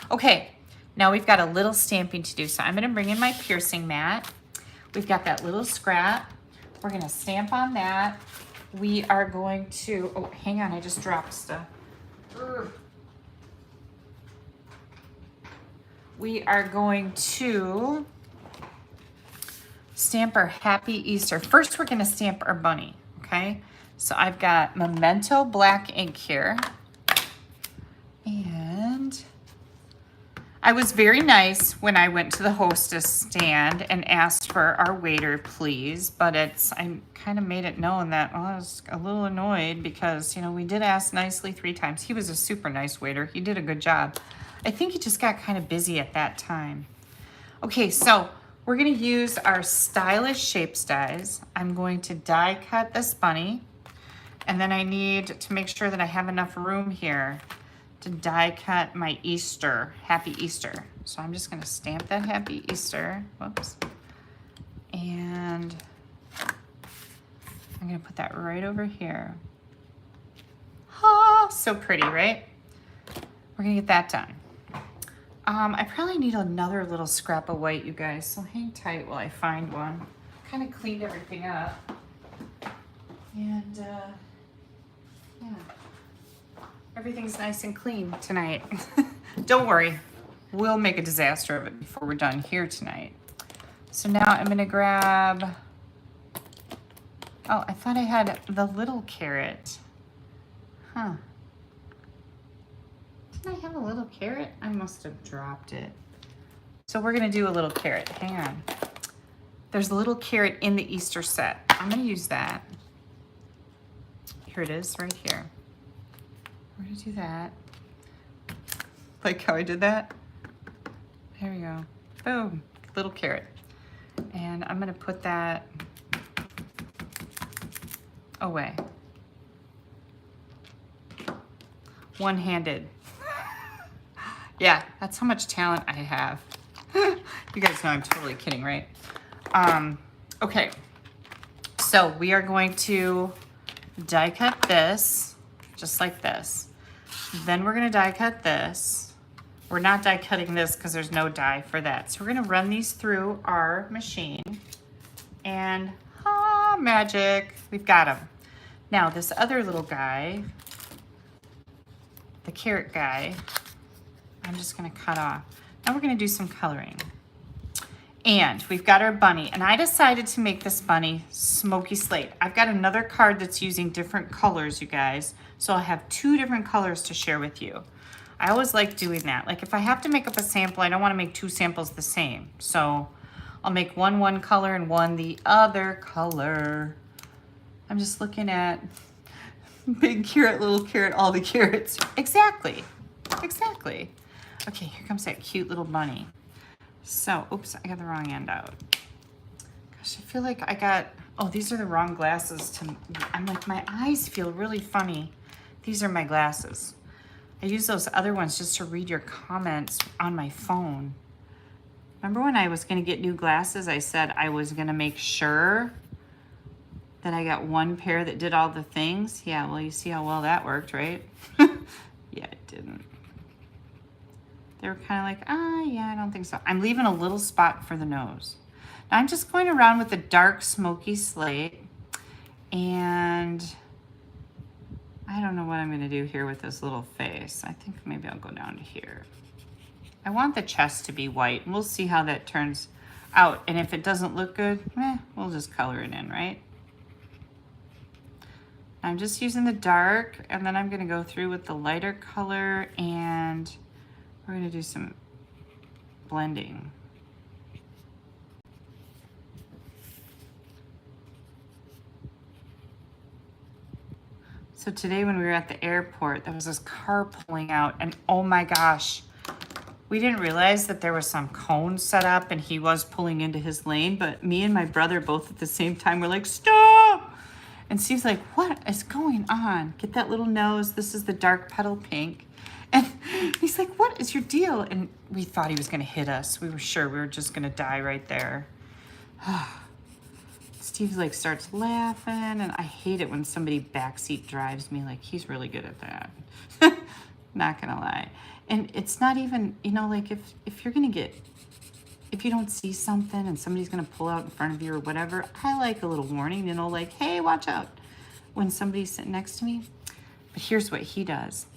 Okay, now we've got a little stamping to do. So I'm gonna bring in my piercing mat. We've got that little scrap. We're gonna stamp on that. We are going to, oh, hang on, I just dropped stuff. We are going to stamp our Happy Easter. First, we're gonna stamp our bunny, okay? So I've got Memento black ink here. And I was very nice when I went to the hostess stand and asked for our waiter, please. But I kind of made it known that I was a little annoyed because, you know, we did ask nicely 3 times. He was a super nice waiter. He did a good job. I think he just got kind of busy at that time. Okay, so we're gonna use our stylish shapes dies. I'm going to die cut this bunny, and then I need to make sure that I have enough room here to die cut my Easter, Happy Easter. So I'm just gonna stamp that Happy Easter, whoops. And I'm gonna put that right over here. Oh, so pretty, right? We're gonna get that done. I probably need another little scrap of white, you guys, so hang tight while I find one. Kind of cleaned everything up. And yeah, everything's nice and clean tonight. Don't worry, we'll make a disaster of it before we're done here tonight. So now I'm gonna grab, oh, I thought I had the little carrot. Huh. Didn't I have a little carrot? I must have dropped it. So we're gonna do a little carrot. Hang on. There's a little carrot in the Easter set. I'm gonna use that. Here it is, right here. We're gonna do that. Like how I did that? There we go. Boom, little carrot. And I'm gonna put that away. One-handed. Yeah, that's how much talent I have. You guys know I'm totally kidding, right? Okay, so we are going to die cut this, just like this. Then we're gonna die cut this. We're not die cutting this because there's no die for that. So we're gonna run these through our machine and magic, we've got them. Now this other little guy, the carrot guy, I'm just gonna cut off. Now we're gonna do some coloring. And we've got our bunny, and I decided to make this bunny smoky slate. I've got another card that's using different colors, you guys, so I'll have 2 different colors to share with you. I always like doing that. Like if I have to make up a sample, I don't wanna make 2 samples the same. So I'll make one color and one the other color. I'm just looking at big carrot, little carrot, all the carrots. Exactly, exactly. Okay, here comes that cute little bunny. So, oops, I got the wrong end out. Gosh, I feel like I got, oh, these are the wrong glasses. I'm like, my eyes feel really funny. These are my glasses. I use those other ones just to read your comments on my phone. Remember when I was gonna get new glasses, I said I was gonna make sure that I got one pair that did all the things? Yeah, well, you see how well that worked, right? Yeah, it didn't. They were kind of like, yeah, I don't think so. I'm leaving a little spot for the nose. Now I'm just going around with a dark smoky slate, and I don't know what I'm gonna do here with this little face. I think maybe I'll go down to here. I want the chest to be white, and we'll see how that turns out. And if it doesn't look good, we'll just color it in, right? I'm just using the dark, and then I'm gonna go through with the lighter color, and we're gonna do some blending. So today when we were at the airport, there was this car pulling out, and oh my gosh, we didn't realize that there was some cone set up and he was pulling into his lane, but me and my brother both at the same time were like, stop! And Steve's like, what is going on? Get that little nose. This is the dark petal pink. And he's like, what is your deal? And we thought he was gonna hit us. We were sure we were just gonna die right there. Steve like starts laughing, and I hate it when somebody backseat drives me. Like, he's really good at that. Not gonna lie. And it's not even, you know, like if you're gonna get, if you don't see something and somebody's gonna pull out in front of you or whatever, I like a little warning, you know, like, hey, watch out when somebody's sitting next to me. But here's what he does.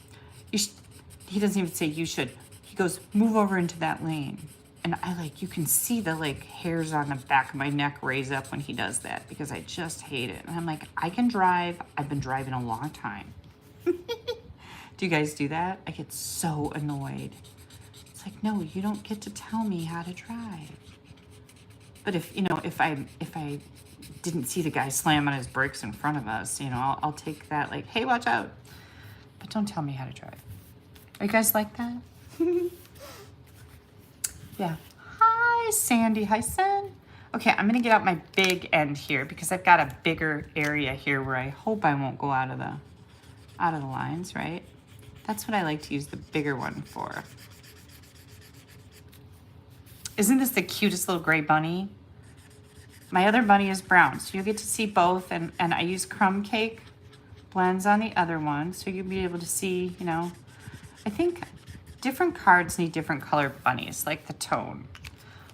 He doesn't even say you should. He goes, move over into that lane. And I like, you can see the like hairs on the back of my neck raise up when he does that because I just hate it. And I'm like, I can drive. I've been driving a long time. Do you guys do that? I get so annoyed. It's like, no, you don't get to tell me how to drive. But if, you know, if I didn't see the guy slam on his brakes in front of us, you know, I'll take that like, hey, watch out. But don't tell me how to drive. Are you guys like that? Yeah. Hi, Sandy. Hi, Sen. Okay, I'm gonna get out my big end here because I've got a bigger area here where I hope I won't go out of the lines, right? That's what I like to use the bigger one for. Isn't this the cutest little gray bunny? My other bunny is brown, so you'll get to see both, and I use crumb cake blends on the other one, so you'll be able to see, you know, I think different cards need different color bunnies, like the tone.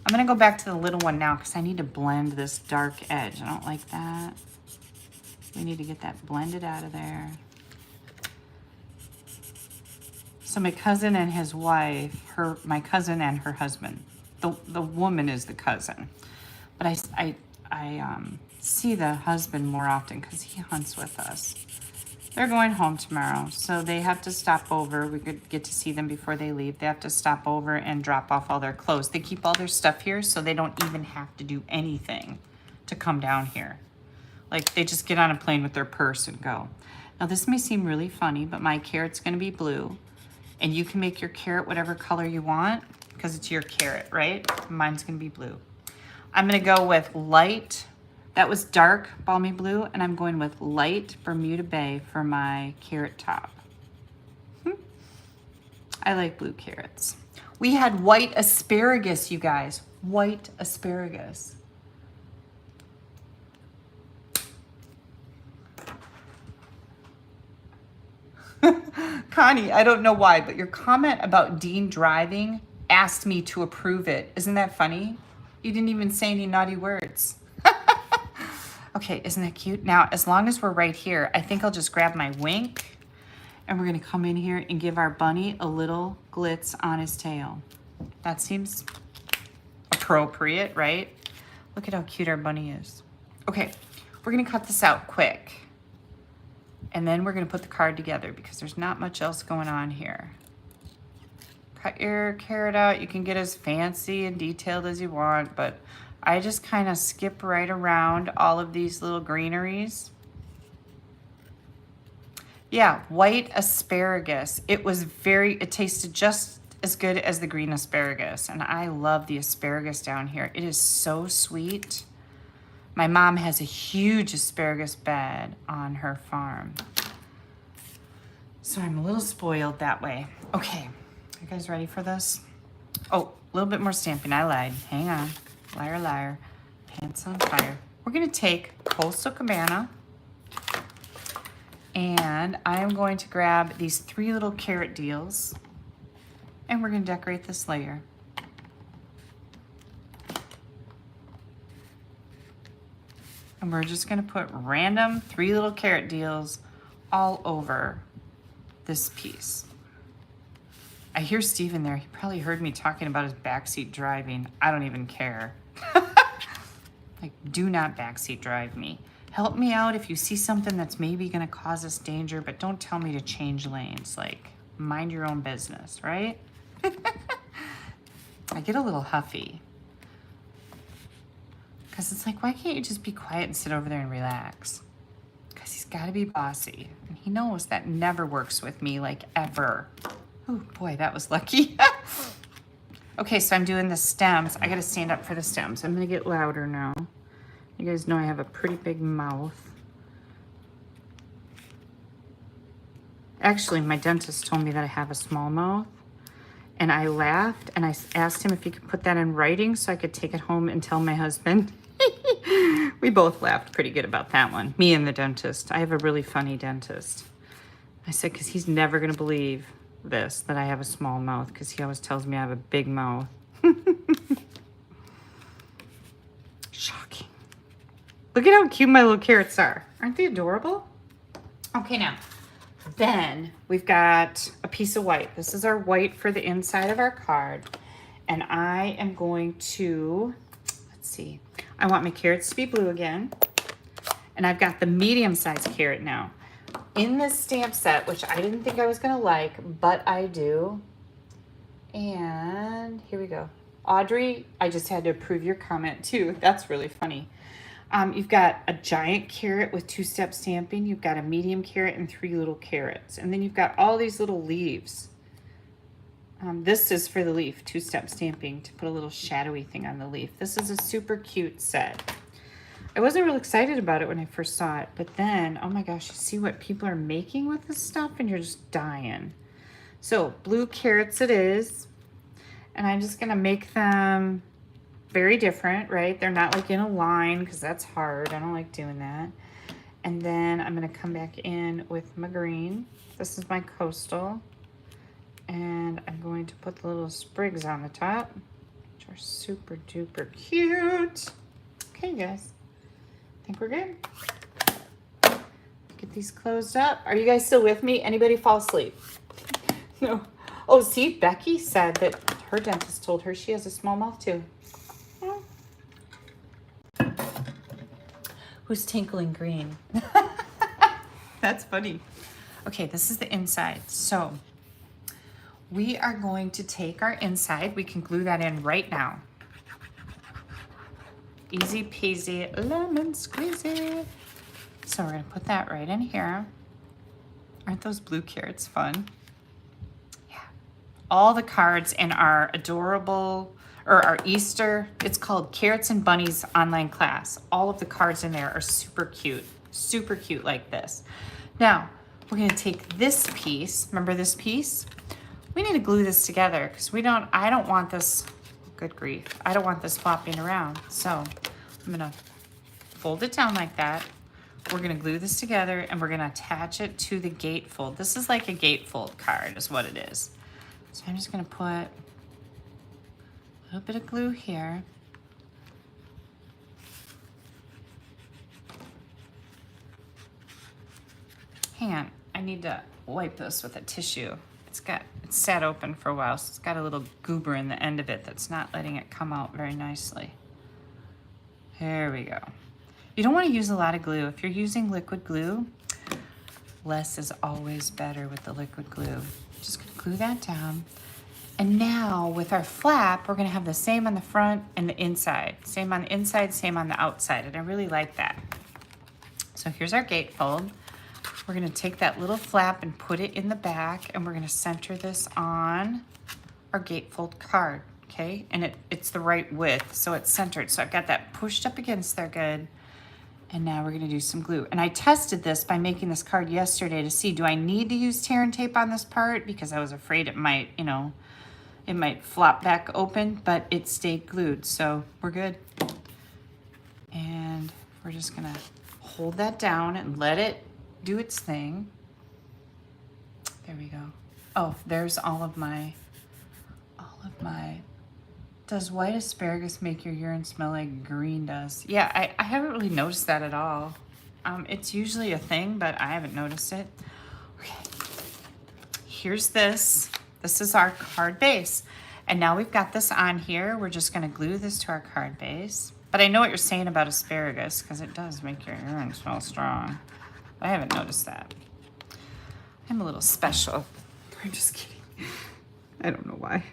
I'm gonna go back to the little one now because I need to blend this dark edge. I don't like that. We need to get that blended out of there. So my cousin and his wife, my cousin and her husband, the woman is the cousin, but I see the husband more often because he hunts with us. They're going home tomorrow, so they have to stop over. We could get to see them before they leave. They have to stop over and drop off all their clothes. They keep all their stuff here, so they don't even have to do anything to come down here. Like, they just get on a plane with their purse and go. Now, this may seem really funny, but my carrot's gonna be blue, and you can make your carrot whatever color you want because it's your carrot, right? Mine's gonna be blue. I'm gonna go with light. That was dark balmy blue, and I'm going with light Bermuda Bay for my carrot top. I like blue carrots. We had white asparagus, you guys. White asparagus. Connie, I don't know why, but your comment about Dean driving asked me to approve it. Isn't that funny? You didn't even say any naughty words. Okay, isn't that cute? Now, as long as we're right here, I think I'll just grab my wink and we're gonna come in here and give our bunny a little glitz on his tail. That seems appropriate, right? Look at how cute our bunny is. Okay, we're gonna cut this out quick. And then we're gonna put the card together because there's not much else going on here. Cut your carrot out. You can get as fancy and detailed as you want, but I just kind of skip right around all of these little greeneries. Yeah, white asparagus. It tasted just as good as the green asparagus. And I love the asparagus down here. It is so sweet. My mom has a huge asparagus bed on her farm. So I'm a little spoiled that way. Okay, you guys ready for this? Oh, a little bit more stamping. I lied. Hang on. Liar, liar, pants on fire. We're gonna take Coastal Cabana and I am going to grab these 3 little carrot deals and we're gonna decorate this layer. And we're just gonna put random 3 little carrot deals all over this piece. I hear Steve in there. He probably heard me talking about his backseat driving. I don't even care. Like, do not backseat drive me. Help me out if you see something that's maybe gonna cause us danger, but don't tell me to change lanes. Like, mind your own business, right? I get a little huffy. Because it's like, why can't you just be quiet and sit over there and relax? Because he's gotta be bossy. And he knows that never works with me, like, ever. Oh boy, that was lucky. Okay, so I'm doing the stems. I gotta stand up for the stems. I'm gonna get louder now. You guys know I have a pretty big mouth. Actually, my dentist told me that I have a small mouth. And I laughed and I asked him if he could put that in writing so I could take it home and tell my husband. We both laughed pretty good about that one. Me and the dentist. I have a really funny dentist. I said, because he's never gonna believe this, that I have a small mouth, because he always tells me I have a big mouth. Shocking. Look at how cute my little carrots are. Aren't they adorable? Okay, now, then we've got a piece of white. This is our white for the inside of our card. And I am going to, let's see, I want my carrots to be blue again. And I've got the medium-sized carrot now. In this stamp set, which I didn't think I was gonna like, but I do. And here we go. Audrey, I just had to approve your comment too. That's really funny. You've got a giant carrot with 2-step stamping. You've got a medium carrot and 3 little carrots. And then you've got all these little leaves. This is for the leaf, two-step stamping to put a little shadowy thing on the leaf. This is a super cute set. I wasn't real excited about it when I first saw it, but then, oh my gosh, you see what people are making with this stuff and you're just dying. So blue carrots it is, and I'm just gonna make them very different, right? They're not like in a line because that's hard. I don't like doing that. And then I'm gonna come back in with my green. This is my coastal. And I'm going to put the little sprigs on the top, which are super duper cute. Okay, guys, I think we're good. Get these closed up. Are you guys still with me? Anybody fall asleep? No. Oh, see, Becky said that her dentist told her she has a small mouth too. Oh. Who's tinkling green? That's funny. Okay, this is the inside. So we are going to take our inside. We can glue that in right now. Easy peasy, lemon squeezy. So we're gonna put that right in here. Aren't those blue carrots fun? Yeah. All the cards in our adorable, or our Easter, it's called Carrots and Bunnies online class. All of the cards in there are super cute like this. Now, we're gonna take this piece, remember this piece? We need to glue this together because I don't want this, good grief, I don't want this flopping around. So I'm gonna fold it down like that. We're gonna glue this together and we're gonna attach it to the gatefold. This is like a gatefold card is what it is. So I'm just gonna put a little bit of glue here. Hang on, I need to wipe this with a tissue. It's sat open for a while, so it's got a little goober in the end of it that's not letting it come out very nicely. There we go. You don't want to use a lot of glue. If you're using liquid glue, less is always better with the liquid glue. Just gonna glue that down. And now with our flap, we're gonna have the same on the front and the inside. Same on the inside, same on the outside, and I really like that. So here's our gatefold. We're gonna take that little flap and put it in the back, and we're gonna center this on our gatefold card, okay? And it's the right width, so it's centered. So I've got that pushed up against there good. And now we're gonna do some glue. And I tested this by making this card yesterday to see, do I need to use tear and tape on this part? Because I was afraid it might, you know, it might flop back open, but it stayed glued, so we're good. And we're just gonna hold that down and let it do its thing. There we go. Oh, there's all of my, does white asparagus make your urine smell like green does? Yeah, I haven't really noticed that at all. It's usually a thing, but I haven't noticed it. Okay, here's this. This is our card base. And now we've got this on here. We're just gonna glue this to our card base. But I know what you're saying about asparagus because it does make your urine smell strong. I haven't noticed that. I'm a little special. I'm just kidding. I don't know why.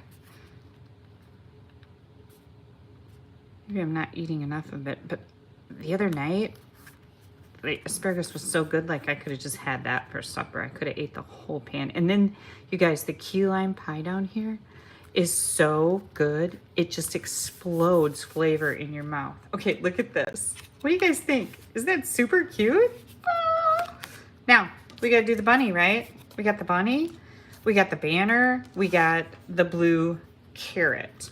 Maybe I'm not eating enough of it, but the other night, the asparagus was so good, like I could have just had that for supper. I could have ate the whole pan. And then, you guys, the key lime pie down here is so good. It just explodes flavor in your mouth. Okay, look at this. What do you guys think? Isn't that super cute? Now, we gotta do the bunny, right? We got the bunny, we got the banner, we got the blue carrot.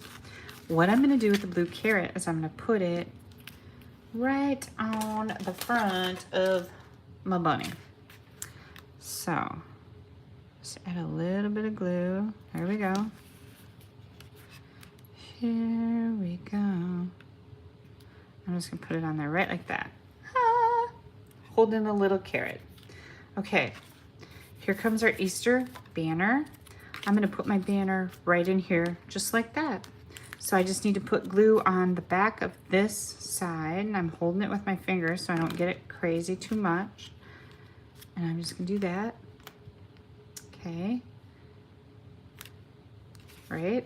What I'm gonna do with the blue carrot is I'm gonna put it right on the front of my bunny. So, just add a little bit of glue. There we go. Here we go. I'm just gonna put it on there right like that. Ah, holding a little carrot. Okay, here comes our Easter banner. I'm gonna put my banner right in here, just like that. So I just need to put glue on the back of this side, and I'm holding it with my finger so I don't get it crazy too much. And I'm just gonna do that. Okay. Right?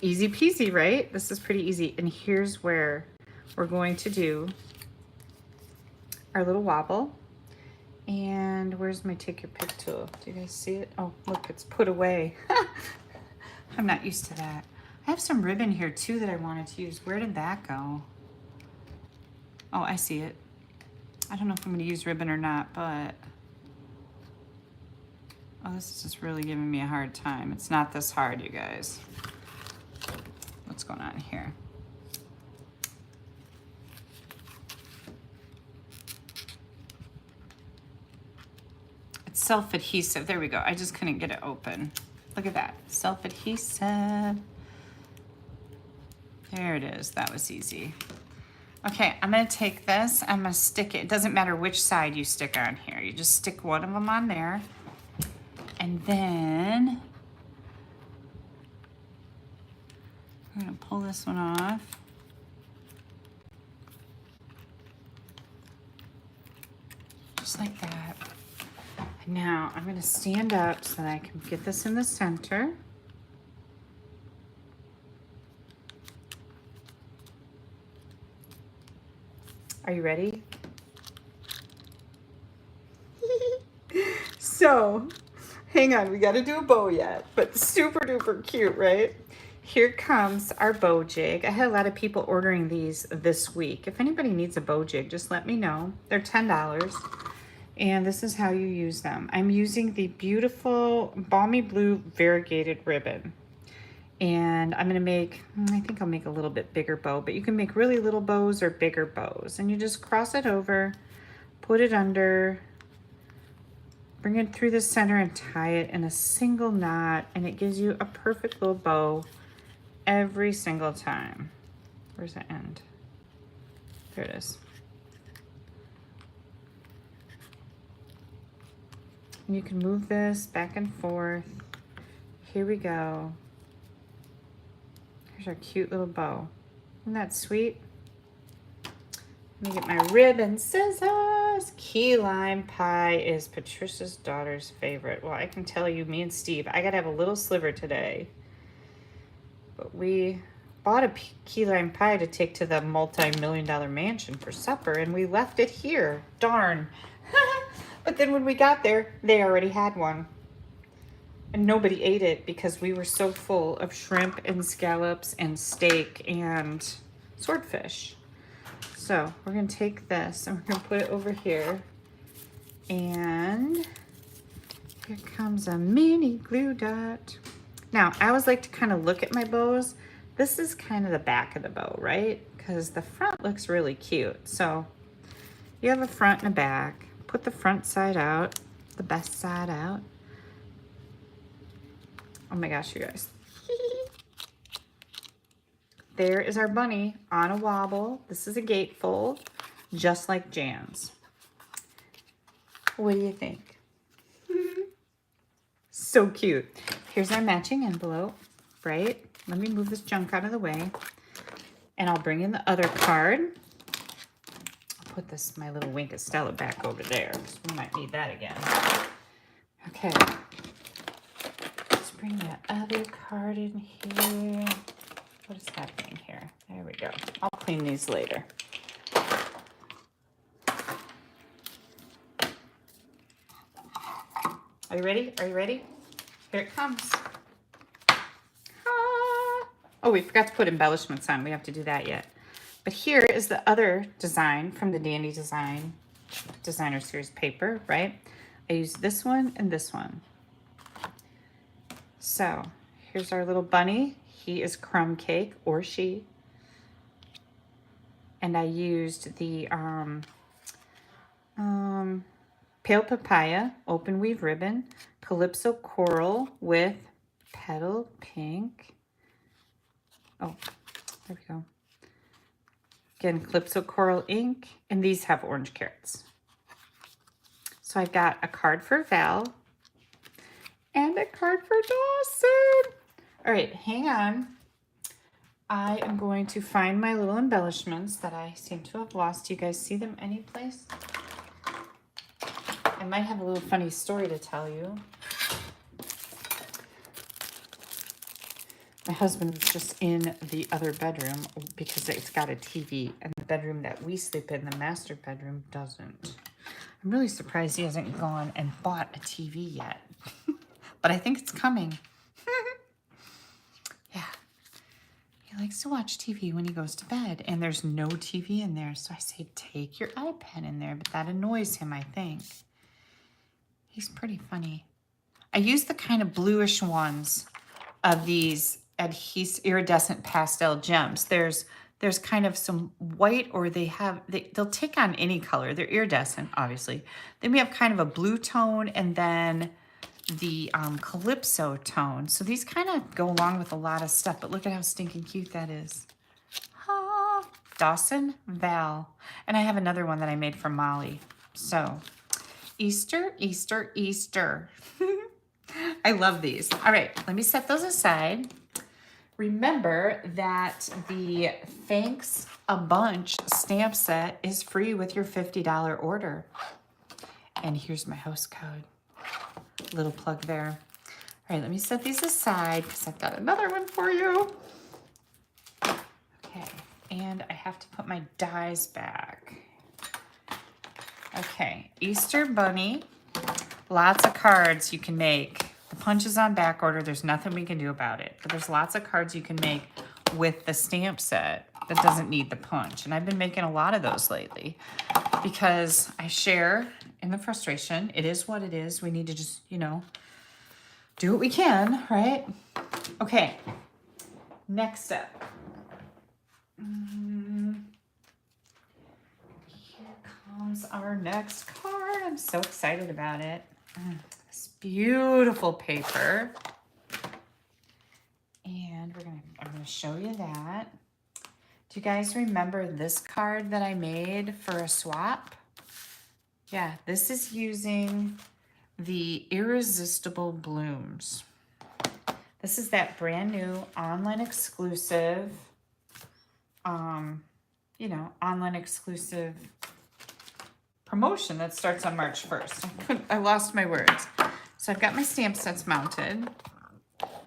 Easy peasy, right? This is pretty easy. And here's where we're going to do our little wobble. And where's my take your pick tool? Do you guys see it? Oh, look, it's put away. I'm not used to that. I have some ribbon here too that I wanted to use. Where did that go? Oh, I see it. I don't know if I'm gonna use ribbon or not, but oh, this is just really giving me a hard time. It's not this hard, you guys. What's going on here? It's self-adhesive. There we go. I just couldn't get it open. Look at that. Self-adhesive. There it is. That was easy. Okay, I'm gonna take this. I'm gonna stick it. It doesn't matter which side you stick on here. You just stick one of them on there. And then we're gonna pull this one off. Just like that. And now I'm gonna stand up so that I can get this in the center. Are you ready? So, hang on, we gotta do a bow yet, but super duper cute, right? Here comes our bow jig. I had a lot of people ordering these this week. If anybody needs a bow jig, just let me know. They're $10. And this is how you use them. I'm using the beautiful balmy blue variegated ribbon. And I'm gonna make, I think I'll make a little bit bigger bow, but you can make really little bows or bigger bows. And you just cross it over, put it under, bring it through the center and tie it in a single knot, and it gives you a perfect little bow every single time. Where's the end? There it is. And you can move this back and forth. Here we go. Here's our cute little bow. Isn't that sweet? Let me get my ribbon scissors. Key lime pie is Patricia's daughter's favorite. Well, I can tell you, me and Steve, I gotta have a little sliver today. But we bought a key lime pie to take to the multi-million-dollar mansion for supper, and we left it here. Darn. But then when we got there, they already had one. And nobody ate it because we were so full of shrimp and scallops and steak and swordfish. So we're gonna take this and we're gonna put it over here. And here comes a mini glue dot. Now, I always like to kind of look at my bows. This is kind of the back of the bow, right? Because the front looks really cute. So you have a front and a back. Put the front side out, the best side out. Oh my gosh, you guys. There is our bunny on a wobble. This is a gatefold, just like Jan's. What do you think? So cute. Here's our matching envelope, right? Let me move this junk out of the way. And I'll bring in the other card. I'll put this, my little Wink of Stella, back over there, because we might need that again. Okay. Let's bring that other card in here. What is happening here? There we go. I'll clean these later. Are you ready? Are you ready? Here it comes. Ah. Oh, we forgot to put embellishments on. We have to do that yet. But here is the other design from the Dandy Designer Series paper, right? I used this one and this one. So here's our little bunny. He is Crumb Cake, or she. And I used the Pale Papaya open weave ribbon, Calypso Coral with Petal Pink. Oh, there we go. Again, Calypso Coral ink, and these have orange carrots. So I've got a card for Val and a card for Dawson. All right, hang on. I am going to find my little embellishments that I seem to have lost. Do you guys see them anyplace? I might have a little funny story to tell you. My husband was just in the other bedroom because it's got a TV, and the bedroom that we sleep in, the master bedroom, doesn't. I'm really surprised he hasn't gone and bought a TV yet. But I think it's coming. Yeah. He likes to watch TV when he goes to bed, and there's no TV in there. So I say, take your iPad in there, but that annoys him, I think. He's pretty funny. I use the kind of bluish ones of these iridescent pastel gems. There's kind of some white, or they'll take on any color. They're iridescent, obviously. Then we have kind of a blue tone, and then the Calypso tone. So these kind of go along with a lot of stuff, but look at how stinking cute that is. Ah, Dawson Val. And I have another one that I made for Molly. So Easter, Easter, Easter. I love these. All right, let me set those aside. Remember that the Thanks a Bunch stamp set is free with your $50 order. And here's my host code. Little plug there. All right, let me set these aside because I've got another one for you. Okay, and I have to put my dies back. Okay, Easter Bunny. Lots of cards you can make. The punch is on back order. There's nothing we can do about it. But there's lots of cards you can make with the stamp set that doesn't need the punch. And I've been making a lot of those lately because I share in the frustration. It is what it is. We need to just, you know, do what we can, right? Okay, next up. Here comes our next card. I'm so excited about it. This beautiful paper. And I'm gonna show you that. Do you guys remember this card that I made for a swap? Yeah, this is using the Irresistible Blooms. This is that brand new online exclusive, online exclusive promotion that starts on March 1st. I lost my words. So I've got my stamp sets mounted.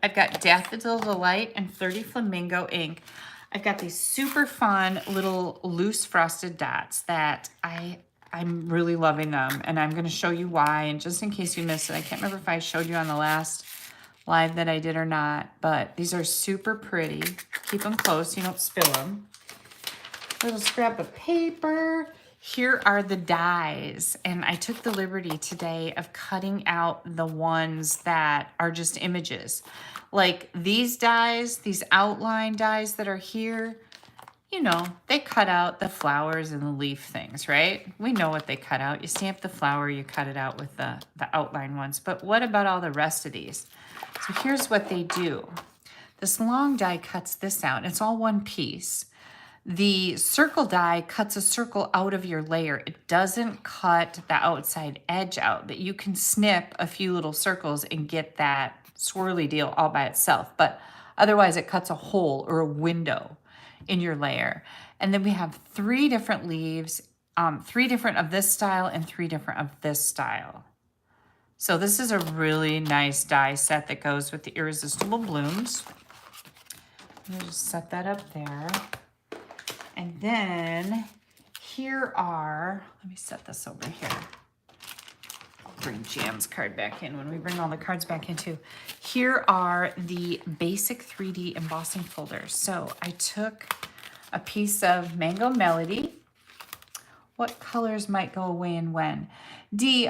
I've got Daffodil Delight and 30 Flamingo ink. I've got these super fun little loose frosted dots that I'm really loving them, and I'm going to show you why. And just in case you missed it, I can't remember if I showed you on the last live that I did or not, but these are super pretty. Keep them close so you don't spill them. Little scrap of paper. Here are the dies, and I took the liberty today of cutting out the ones that are just images. Like these dies, these outline dies that are here, you know, they cut out the flowers and the leaf things, right? We know what they cut out. You stamp the flower, you cut it out with the outline ones. But what about all the rest of these? So here's what they do. This long die cuts this out. It's all one piece. The circle die cuts a circle out of your layer. It doesn't cut the outside edge out, but you can snip a few little circles and get that swirly deal all by itself. But otherwise, it cuts a hole or a window in your layer. And then we have 3 different leaves, 3 different of this style and 3 different of this style. So this is a really nice die set that goes with the Irresistible Blooms. Let me just set that up there. And then here are, let me set this over here. I'll bring Jam's card back in when we bring all the cards back in too. Here are the basic 3D embossing folders. So I took a piece of Mango Melody. What colors might go away and when? D,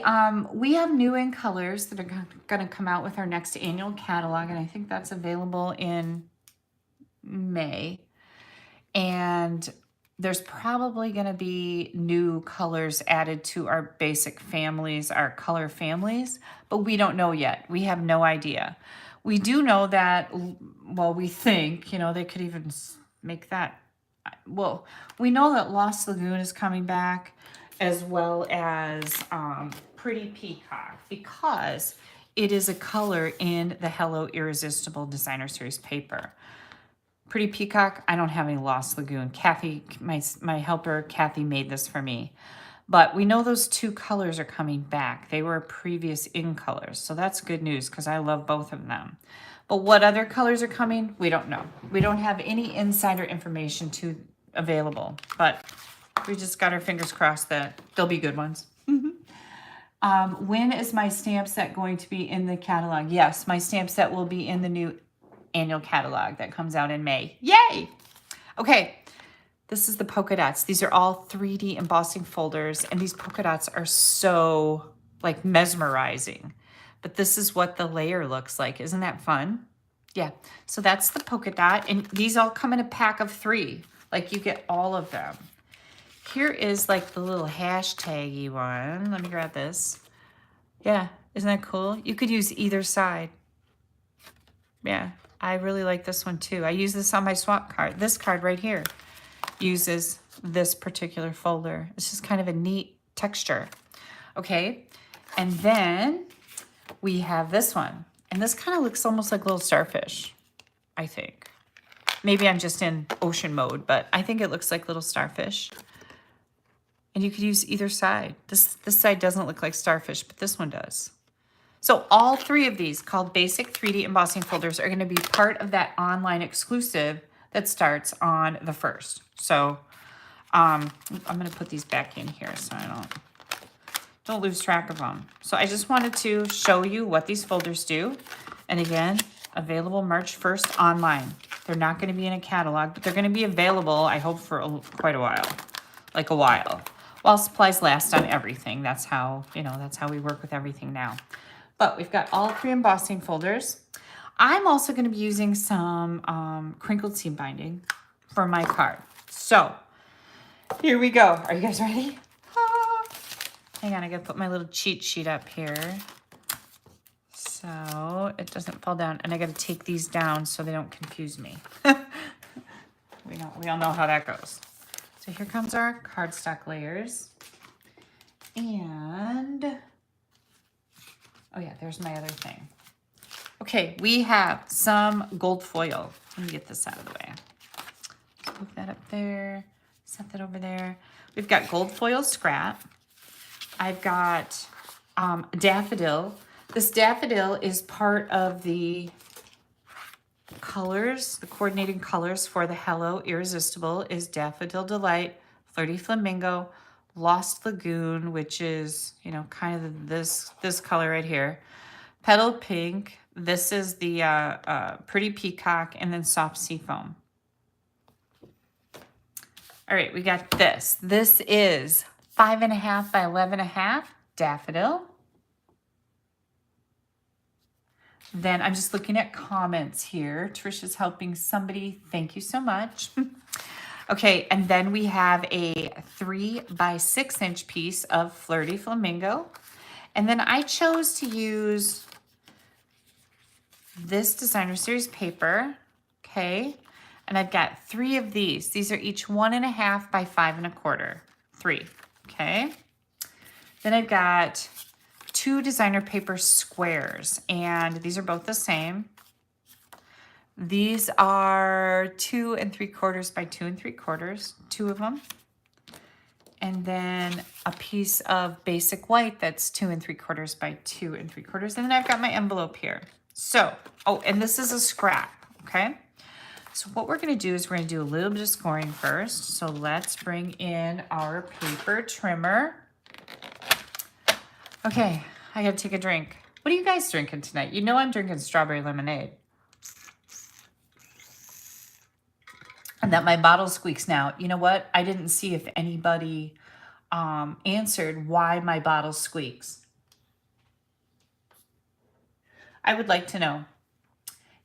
we have new in colors that are going to come out with our next annual catalog, and I think that's available in May. And there's probably going to be new colors added to our basic families, our color families, but we don't know yet. We have no idea. We do know that, well, we think, you know, they could even make that. Well, we know that Lost Lagoon is coming back, as well as Pretty Peacock, because it is a color in the Hello Irresistible Designer Series paper. Pretty Peacock, I don't have any Lost Lagoon. Kathy, my helper, Kathy made this for me. But we know those 2 colors are coming back. They were previous in colors, so that's good news because I love both of them. But what other colors are coming, we don't know. We don't have any insider information available, but we just got our fingers crossed that they'll be good ones. When is my stamp set going to be in the catalog? Yes, my stamp set will be in the new annual catalog that comes out in May. Yay! Okay, this is the polka dots. These are all 3D embossing folders, and these polka dots are so like mesmerizing. But this is what the layer looks like. Isn't that fun? Yeah, so that's the polka dot, and these all come in a pack of 3. Like you get all of them. Here is like the little hashtaggy one. Let me grab this. Yeah, isn't that cool? You could use either side. Yeah, I really like this one too. I use this on my swap card. This card right here uses this particular folder. It's just kind of a neat texture. Okay, and then we have this one. And this kind of looks almost like little starfish, I think. Maybe I'm just in ocean mode, but I think it looks like little starfish. And you could use either side. This side doesn't look like starfish, but this one does. So all 3 of these, called Basic 3D Embossing Folders, are going to be part of that online exclusive that starts on the 1st. So I'm going to put these back in here so I don't lose track of them. So I just wanted to show you what these folders do. And again, available March 1st online. They're not going to be in a catalog, but they're going to be available, I hope, for quite a while. Like a while. While supplies last on everything. That's how, that's how we work with everything now. But we've got all 3 embossing folders. I'm also going to be using some crinkled seam binding for my card. So here we go. Are you guys ready? Hang on, I gotta put my little cheat sheet up here so it doesn't fall down. And I gotta take these down so they don't confuse me. We all know how that goes. So here comes our cardstock layers. And, oh yeah, there's my other thing. Okay, we have some gold foil. Let me get this out of the way. Just move that up there, set that over there. We've got gold foil scrap. I've got daffodil. This daffodil is part of the colors, the coordinating colors for the Hello Irresistible is Daffodil Delight, Flirty Flamingo, Lost Lagoon, which is, kind of this color right here, Petal Pink. This is the Pretty Peacock, and then Soft Seafoam. All right, we got this. This is 5.5 by 11.5 daffodil. Then I'm just looking at comments here. Trisha's helping somebody. Thank you so much. Okay, and then we have a 3 by 6 inch piece of Flirty Flamingo. And then I chose to use this Designer Series paper. Okay, and I've got 3 of these. These are each 1.5 by 5.25. 3. Okay. Then I've got 2 designer paper squares, and these are both the same. These are 2 3/4 by 2 3/4, 2 of them. And then a piece of basic white that's 2 3/4 by 2 3/4. And then I've got my envelope here. So, oh, and this is a scrap, okay? So what we're gonna do is we're gonna do a little bit of scoring first. So let's bring in our paper trimmer. Okay, I gotta take a drink. What are you guys drinking tonight? You know I'm drinking strawberry lemonade. And that my bottle squeaks now. You know what? I didn't see if anybody answered why my bottle squeaks. I would like to know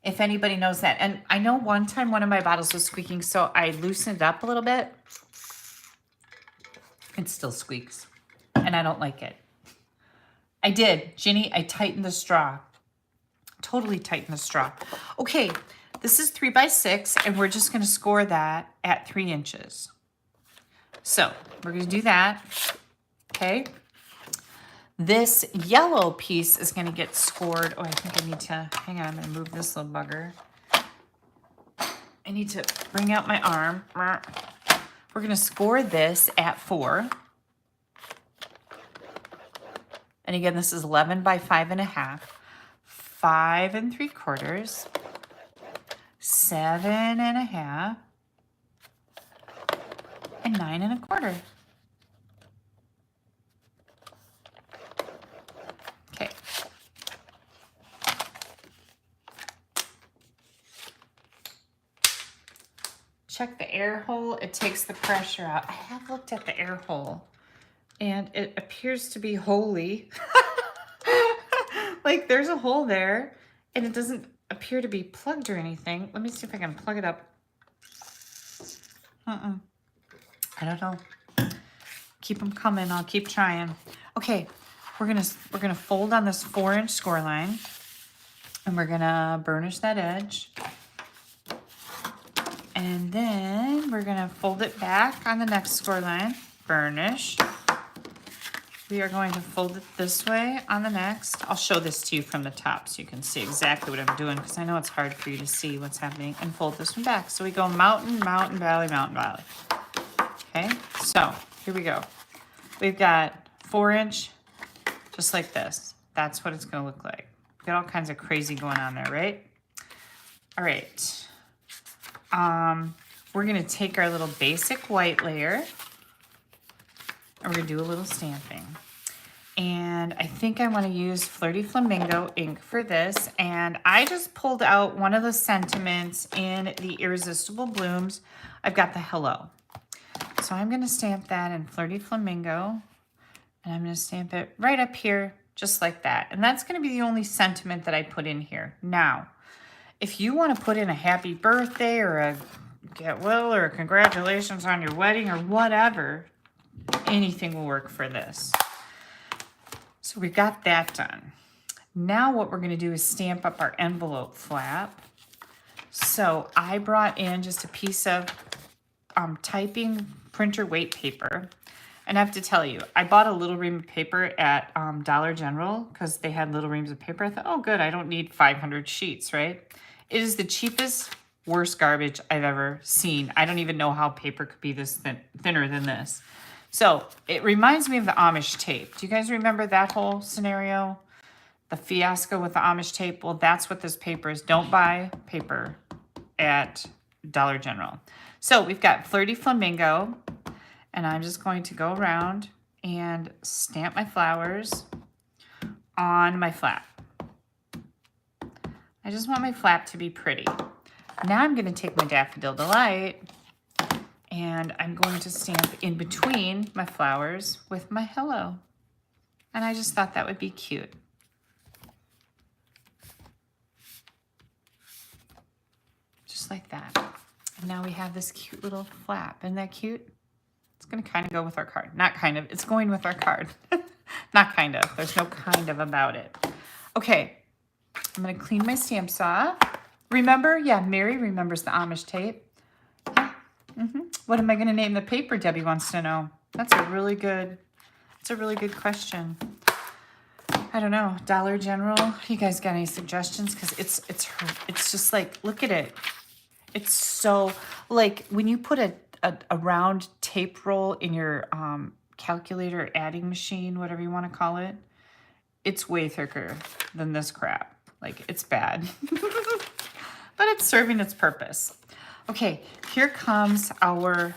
if anybody knows that. And I know one time one of my bottles was squeaking, so I loosened it up a little bit. It still squeaks, and I don't like it. I did, Ginny, I tightened the straw. Totally tightened the straw. Okay, this is 3 by 6, and we're just gonna score that at 3 inches. So we're gonna do that, okay? This yellow piece is gonna get scored. Oh, I think I need to, hang on, I'm gonna move this little bugger. I need to bring out my arm. We're gonna score this at 4. And again, this is 11 by 5.5, 5 3/4, 7.5, and 9 1/4. check the air hole. It takes the pressure out. I have looked at the air hole and it appears to be holy. Like there's a hole there and it doesn't appear to be plugged or anything. Let me see if I can plug it up. I don't know. Keep them coming. I'll keep trying. Okay, we're gonna fold on this 4-inch score line, and we're gonna burnish that edge, and then we're gonna fold it back on the next score line, burnish. We are going to fold it this way on the next. I'll show this to you from the top so you can see exactly what I'm doing, because I know it's hard for you to see what's happening, and fold this one back. So we go mountain, mountain, valley, mountain, valley. Okay, so here we go. We've got 4-inch, just like this. That's what it's gonna look like. We've got all kinds of crazy going on there, right? All right. We're gonna take our little basic white layer, and we're gonna do a little stamping. And I think I wanna use Flirty Flamingo ink for this. And I just pulled out one of the sentiments in the Irresistible Blooms. I've got the hello. So I'm gonna stamp that in Flirty Flamingo, and I'm gonna stamp it right up here, just like that. And that's gonna be the only sentiment that I put in here. Now, if you wanna put in a happy birthday or a get well or a congratulations on your wedding or whatever, anything will work for this. So we've got that done. Now what we're gonna do is stamp up our envelope flap. So I brought in just a piece of typing printer weight paper. And I have to tell you, I bought a little ream of paper at Dollar General because they had little reams of paper. I thought, oh good, I don't need 500 sheets, right? It is the cheapest, worst garbage I've ever seen. I don't even know how paper could be this thinner than this. So it reminds me of the Amish tape. Do you guys remember that whole scenario? The fiasco with the Amish tape? Well, that's what this paper is. Don't buy paper at Dollar General. So we've got Flirty Flamingo, and I'm just going to go around and stamp my flowers on my flap. I just want my flap to be pretty. Now I'm going to take my Daffodil Delight, and I'm going to stamp in between my flowers with my hello. And I just thought that would be cute. Just like that. And now we have this cute little flap. Isn't that cute? It's going to kind of go with our card. Not kind of. It's going with our card. Not kind of. There's no kind of about it. Okay. I'm going to clean my stamp saw. Remember? Yeah, Mary remembers the Amish tape. Yeah. What am I going to name the paper? Debbie wants to know. That's a really good question. I don't know. Dollar General. You guys got any suggestions? Because it's just like, look at it. It's so, like, when you put a round tape roll in your calculator adding machine, whatever you want to call it, it's way thicker than this crap. Like, it's bad. But it's serving its purpose. Okay, here comes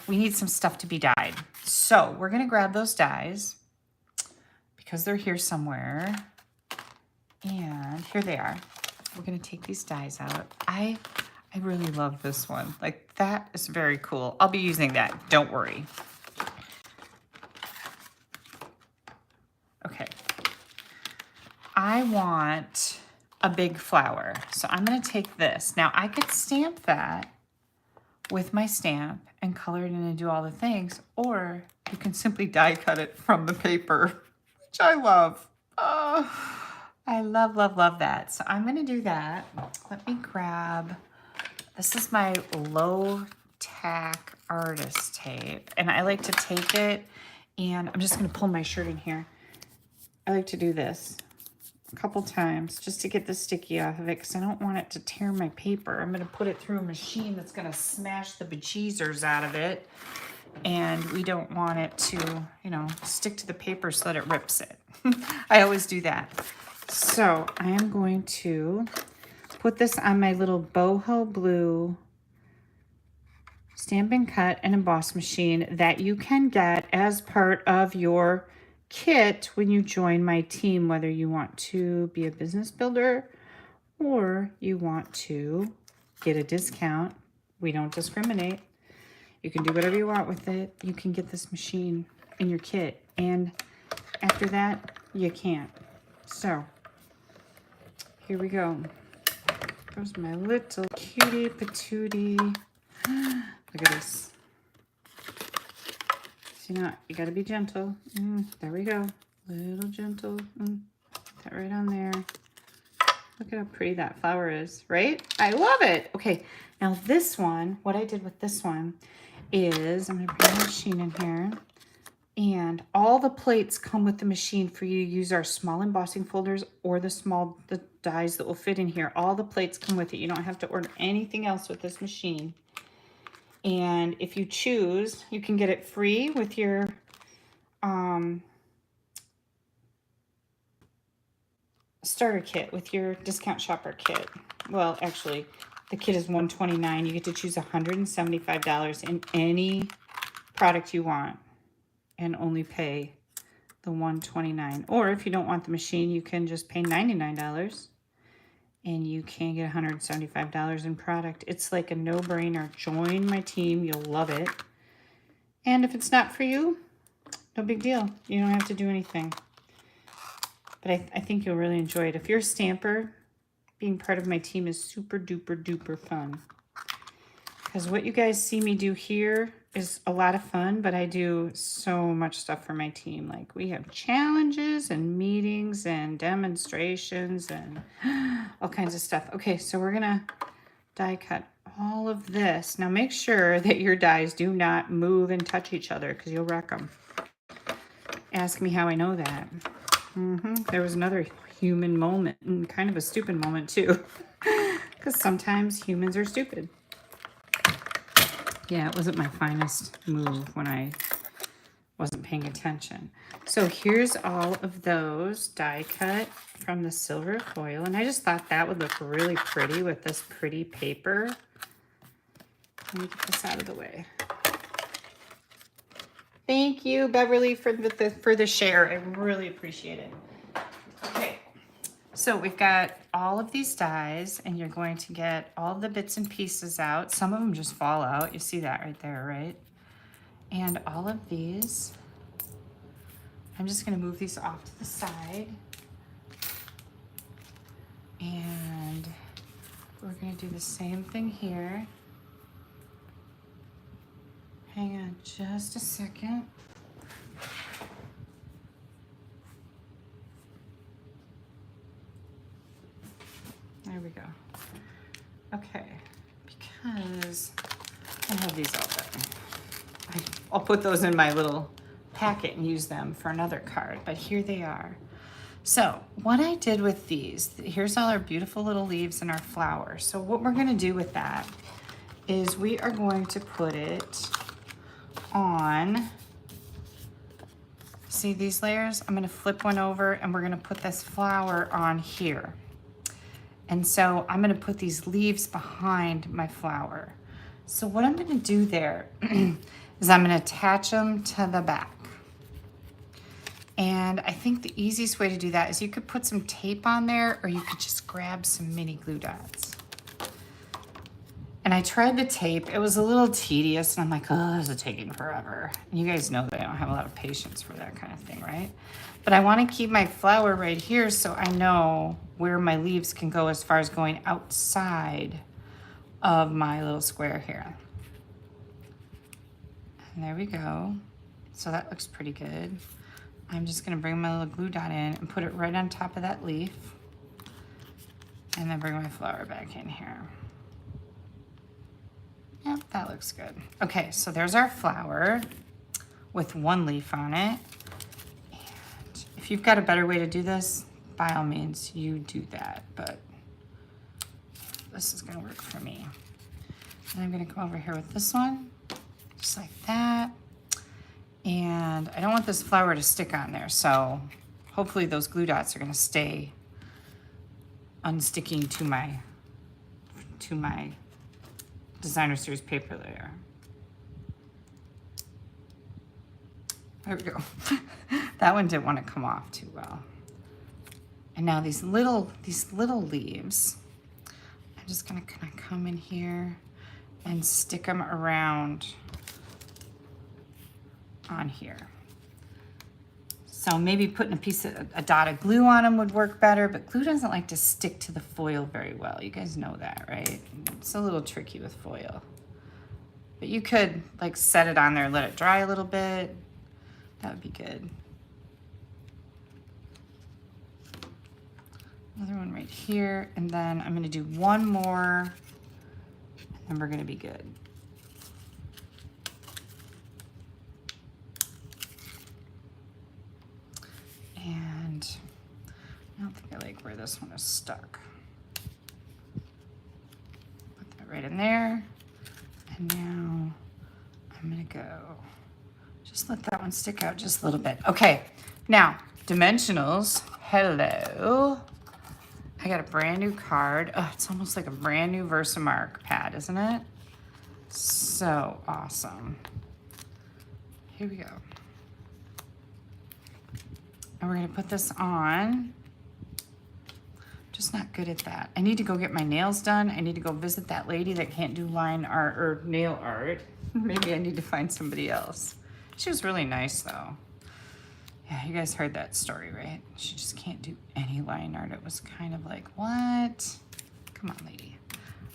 we need some stuff to be dyed. So we're going to grab those dyes because they're here somewhere. And here they are. We're going to take these dyes out. I really love this one. Like, that is very cool. I'll be using that. Don't worry. Okay. I want a big flower. So I'm going to take this. Now, I could stamp that with my stamp and color it in and do all the things, or you can simply die cut it from the paper, which I love. Oh, I love, love, love that. So I'm going to do that. Let me grab... This is my low tack artist tape, and I like to take it, and I'm just going to pull my shirt in here. I like to do this a couple times just to get the sticky off of it because I don't want it to tear my paper. I'm going to put it through a machine that's going to smash the bejeezers out of it, and we don't want it to, you know, stick to the paper so that it rips it. I always do that. So I am going to put this on my little boho blue Stamp and Cut and Emboss machine that you can get as part of your kit when you join my team, whether you want to be a business builder or you want to get a discount. We don't discriminate. You can do whatever you want with it. You can get this machine in your kit. And after that, you can't. So, here we go. There's my little cutie patootie. Look at this. See, now, you gotta be gentle. There we go. Little gentle. Put that right on there. Look at how pretty that flower is, right? I love it. Okay, now this one, what I did with this one is, I'm gonna bring the machine in here, and all the plates come with the machine for you to use our small embossing folders or the dies that will fit in here. All the plates come with it. You don't have to order anything else with this machine. And if you choose, you can get it free with your starter kit, with your discount shopper kit. Well, actually, the kit is $129. You get to choose $175 in any product you want and only pay the $129. Or if you don't want the machine, you can just pay $99 and you can get $175 in product. It's like a no-brainer. Join my team. You'll love it. And if it's not for you, no big deal. You don't have to do anything. But I think you'll really enjoy it. If you're a stamper, being part of my team is super duper duper fun. Because what you guys see me do here is a lot of fun, but I do so much stuff for my team. Like, we have challenges and meetings and demonstrations and all kinds of stuff. Okay, so we're gonna die cut all of this. Now make sure that your dies do not move and touch each other, because you'll wreck them. Ask me how I know that. There was another human moment, and kind of a stupid moment too, because sometimes humans are stupid. Yeah, it wasn't my finest move when I wasn't paying attention. So here's all of those die cut from the silver foil, and I just thought that would look really pretty with this pretty paper. Let me get this out of the way. Thank you, Beverly, for the share. I really appreciate it. Okay, so we've got all of these dies, and you're going to get all the bits and pieces out. Some of them just fall out. You see that right there, right? And all of these, I'm just going to move these off to the side. And we're going to do the same thing here. Hang on just a second. There we go. Okay, because I have these all done. I'll put those in my little packet and use them for another card, but here they are. So what I did with these, here's all our beautiful little leaves and our flowers. So what we're gonna do with that is we are going to put it on, see these layers? I'm gonna flip one over and we're gonna put this flower on here. And so I'm gonna put these leaves behind my flower. So what I'm gonna do there is I'm gonna attach them to the back. And I think the easiest way to do that is you could put some tape on there, or you could just grab some mini glue dots. And I tried the tape. It was a little tedious, and I'm like, oh, this is taking forever. And you guys know that I don't have a lot of patience for that kind of thing, right? But I want to keep my flower right here so I know where my leaves can go as far as going outside of my little square here. And there we go. So that looks pretty good. I'm just gonna bring my little glue dot in and put it right on top of that leaf. And then bring my flower back in here. Yep, that looks good. Okay, so there's our flower with one leaf on it. And if you've got a better way to do this, by all means, you do that, but this is gonna work for me. And I'm gonna come over here with this one, just like that. And I don't want this flower to stick on there, so hopefully those glue dots are gonna stay unsticking to my designer series paper layer. There we go. That one didn't want to come off too well. And now these little leaves, I'm just gonna kind of come in here and stick them around on here. So maybe putting a dot of glue on them would work better, but glue doesn't like to stick to the foil very well. You guys know that, right? It's a little tricky with foil. But you could like set it on there, let it dry a little bit. That would be good. Another one right here, and then I'm gonna do one more, and we're gonna be good. And I don't think I like where this one is stuck. Put that right in there. And now I'm gonna go, just let that one stick out just a little bit. Okay, now dimensionals, hello. I got a brand new card. Oh, it's almost like a brand new Versamark pad, isn't it? So awesome. Here we go. And we're gonna put this on. Just not good at that. I need to go get my nails done. I need to go visit that lady that can't do line art or nail art. Maybe I need to find somebody else. She was really nice though. Yeah, you guys heard that story, right? She just can't do any line art. It was kind of like, what? Come on, lady.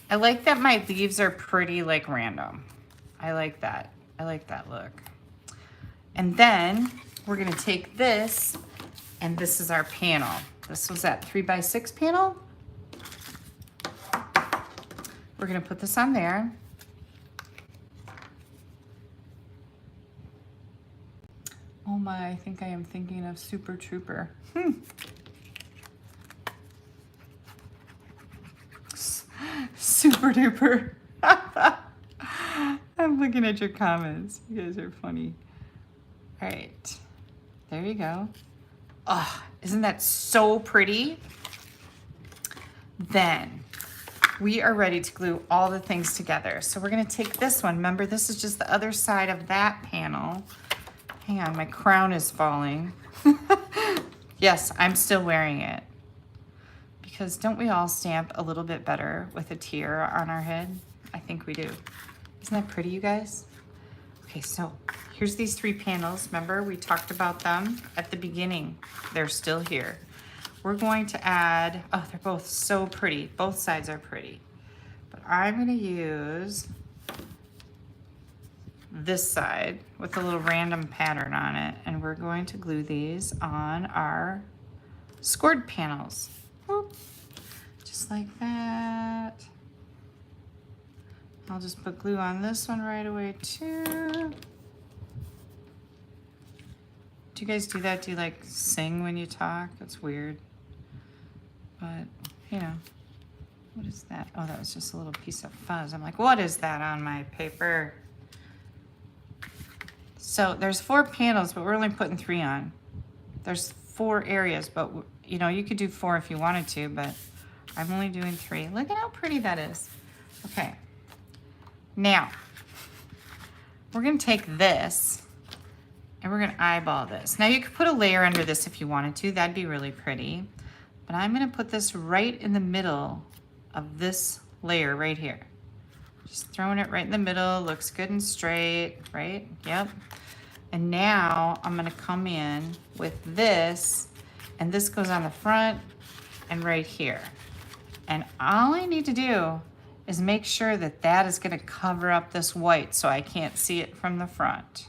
I like that my leaves are pretty like random. I like that. I like that look. And then we're gonna take this, and this is our panel. This was that 3x6 panel. We're gonna put this on there. Oh my, I think I am thinking of Super Trooper. Super duper. I'm looking at your comments. You guys are funny. All right, there you go. Oh, isn't that so pretty? Then we are ready to glue all the things together. So we're gonna take this one. Remember, this is just the other side of that panel. Hang on, my crown is falling. Yes, I'm still wearing it. Because don't we all stamp a little bit better with a tear on our head? I think we do. Isn't that pretty, you guys? Okay, so here's these 3 panels. Remember, we talked about them at the beginning. They're still here. We're going to add, oh, they're both so pretty. Both sides are pretty. But I'm gonna use this side with a little random pattern on it, and we're going to glue these on our scored panels. Whoop. Just like that. I'll just put glue on this one right away too. Do you guys do that? Do you like sing when you talk? That's weird. But, you know, what is that? Oh, that was just a little piece of fuzz. I'm like, what is that on my paper? So there's 4 panels, but we're only putting 3 on. There's 4 areas, but you know, you could do 4 if you wanted to, but I'm only doing 3. Look at how pretty that is. Okay. Now, we're gonna take this and we're gonna eyeball this. Now you could put a layer under this if you wanted to. That'd be really pretty. But I'm gonna put this right in the middle of this layer right here. Just throwing it right in the middle, looks good and straight, right? Yep. And now I'm gonna come in with this, and this goes on the front and right here. And all I need to do is make sure that that is gonna cover up this white so I can't see it from the front.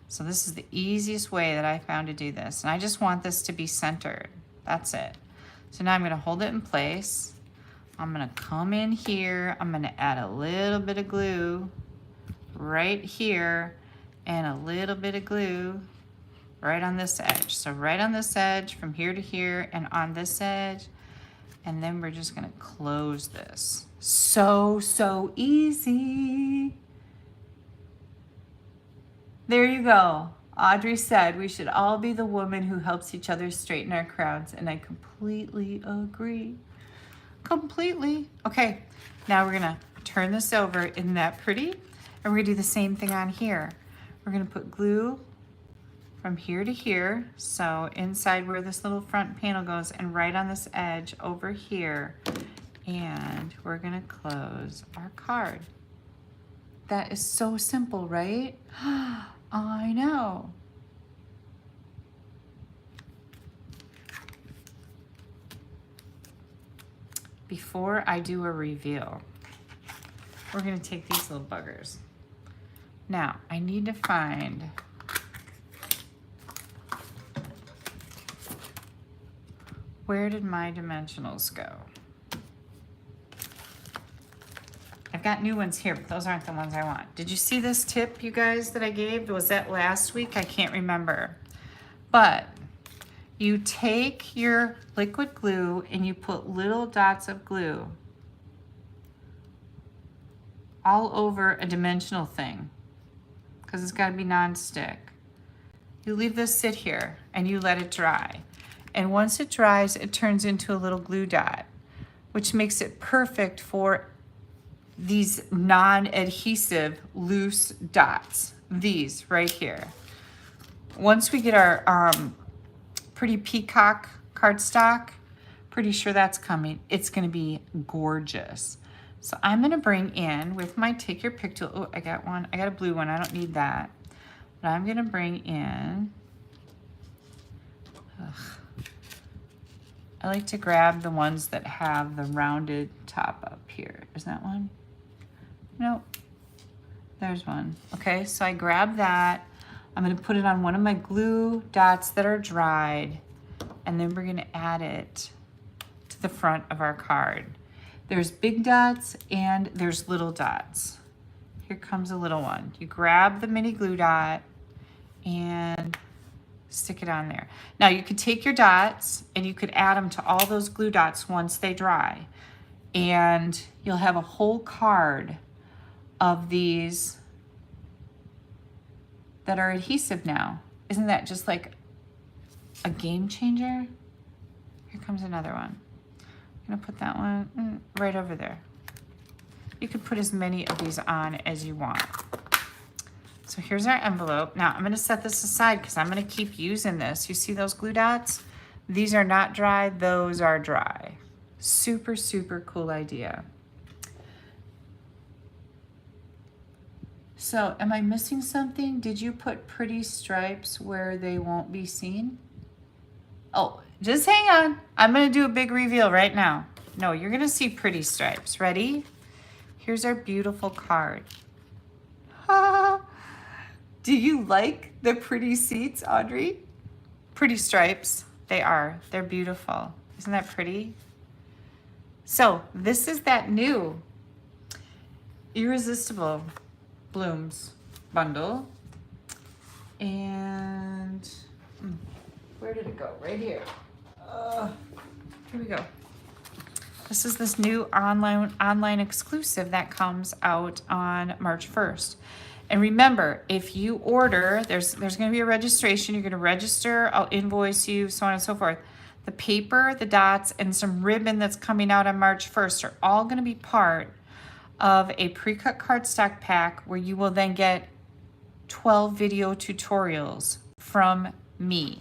So this is the easiest way that I found to do this. And I just want this to be centered. That's it. So now I'm gonna hold it in place. I'm gonna come in here. I'm gonna add a little bit of glue right here and a little bit of glue right on this edge. So right on this edge from here to here and on this edge. And then we're just gonna close this. So easy. There you go. Audrey said we should all be the woman who helps each other straighten our crowns, and I completely agree. Completely. Okay, now we're gonna turn this over. Isn't that pretty? And we're gonna do the same thing on here. We're gonna put glue from here to here, so inside where this little front panel goes, and right on this edge over here, and we're gonna close our card. That is so simple, right? I know. Before I do a reveal, we're gonna take these little buggers. Now, I need to find where did my dimensionals go? I've got new ones here, but those aren't the ones I want. Did you see this tip, you guys, that I gave? Was that last week? I can't remember. But you take your liquid glue and you put little dots of glue all over a dimensional thing, because it's got to be non-stick. You leave this sit here and you let it dry. And once it dries, it turns into a little glue dot, which makes it perfect for these non-adhesive loose dots, these right here. Once we get our pretty peacock cardstock, pretty sure that's coming, it's gonna be gorgeous. So I'm gonna bring in with my take your pick tool, oh, I got one, I got a blue one, I don't need that. But I'm gonna bring in, I like to grab the ones that have the rounded top up here. Is that one? Nope, there's one. Okay, so I grab that. I'm gonna put it on one of my glue dots that are dried, and then we're gonna add it to the front of our card. There's big dots and there's little dots. Here comes a little one. You grab the mini glue dot and stick it on there. Now you could take your dots and you could add them to all those glue dots once they dry, and you'll have a whole card of these that are adhesive now. Isn't that just like a game changer? Here comes another one. I'm gonna put that one right over there. You could put as many of these on as you want. So here's our envelope. Now I'm gonna set this aside because I'm gonna keep using this. You see those glue dots? These are not dry, those are dry. Super, super cool idea. So am I missing something? Did you put pretty stripes where they won't be seen? Oh, just hang on. I'm gonna do a big reveal right now. No, you're gonna see pretty stripes. Ready? Here's our beautiful card. Do you like the pretty seats, Audrey? Pretty stripes, they are. They're beautiful. Isn't that pretty? So this is that new Irresistible Blooms bundle. And where did it go? Right here. Here we go. This is this new online exclusive that comes out on March 1st. And remember, if you order, there's going to be a registration. You're going to register. I'll invoice you, so on and so forth. The paper, the dots, and some ribbon that's coming out on March 1st are all going to be part of a pre-cut cardstock pack where you will then get 12 video tutorials from me.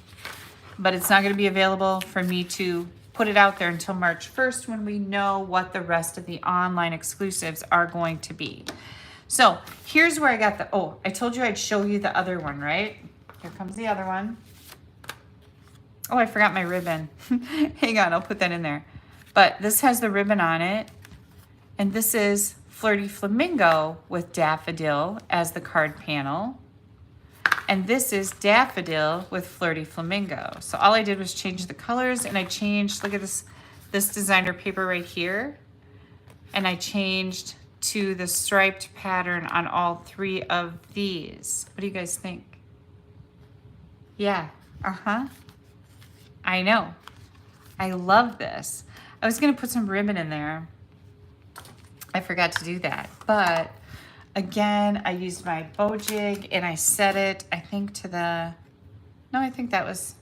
But it's not going to be available for me to put it out there until March 1st when we know what the rest of the online exclusives are going to be. So here's where I got the, oh, I told you I'd show you the other one, right? Here comes the other one. Oh, I forgot my ribbon. Hang on, I'll put that in there. But this has the ribbon on it. And this is Flirty Flamingo with Daffodil as the card panel. And this is Daffodil with Flirty Flamingo. So all I did was change the colors, and I changed, look at this designer paper right here. And I changed to the striped pattern on all three of these. What do you guys think? Yeah, I know. I love this. I was gonna put some ribbon in there. I forgot to do that, but again, I used my bow jig and I set it, I think to the, no, I think that was,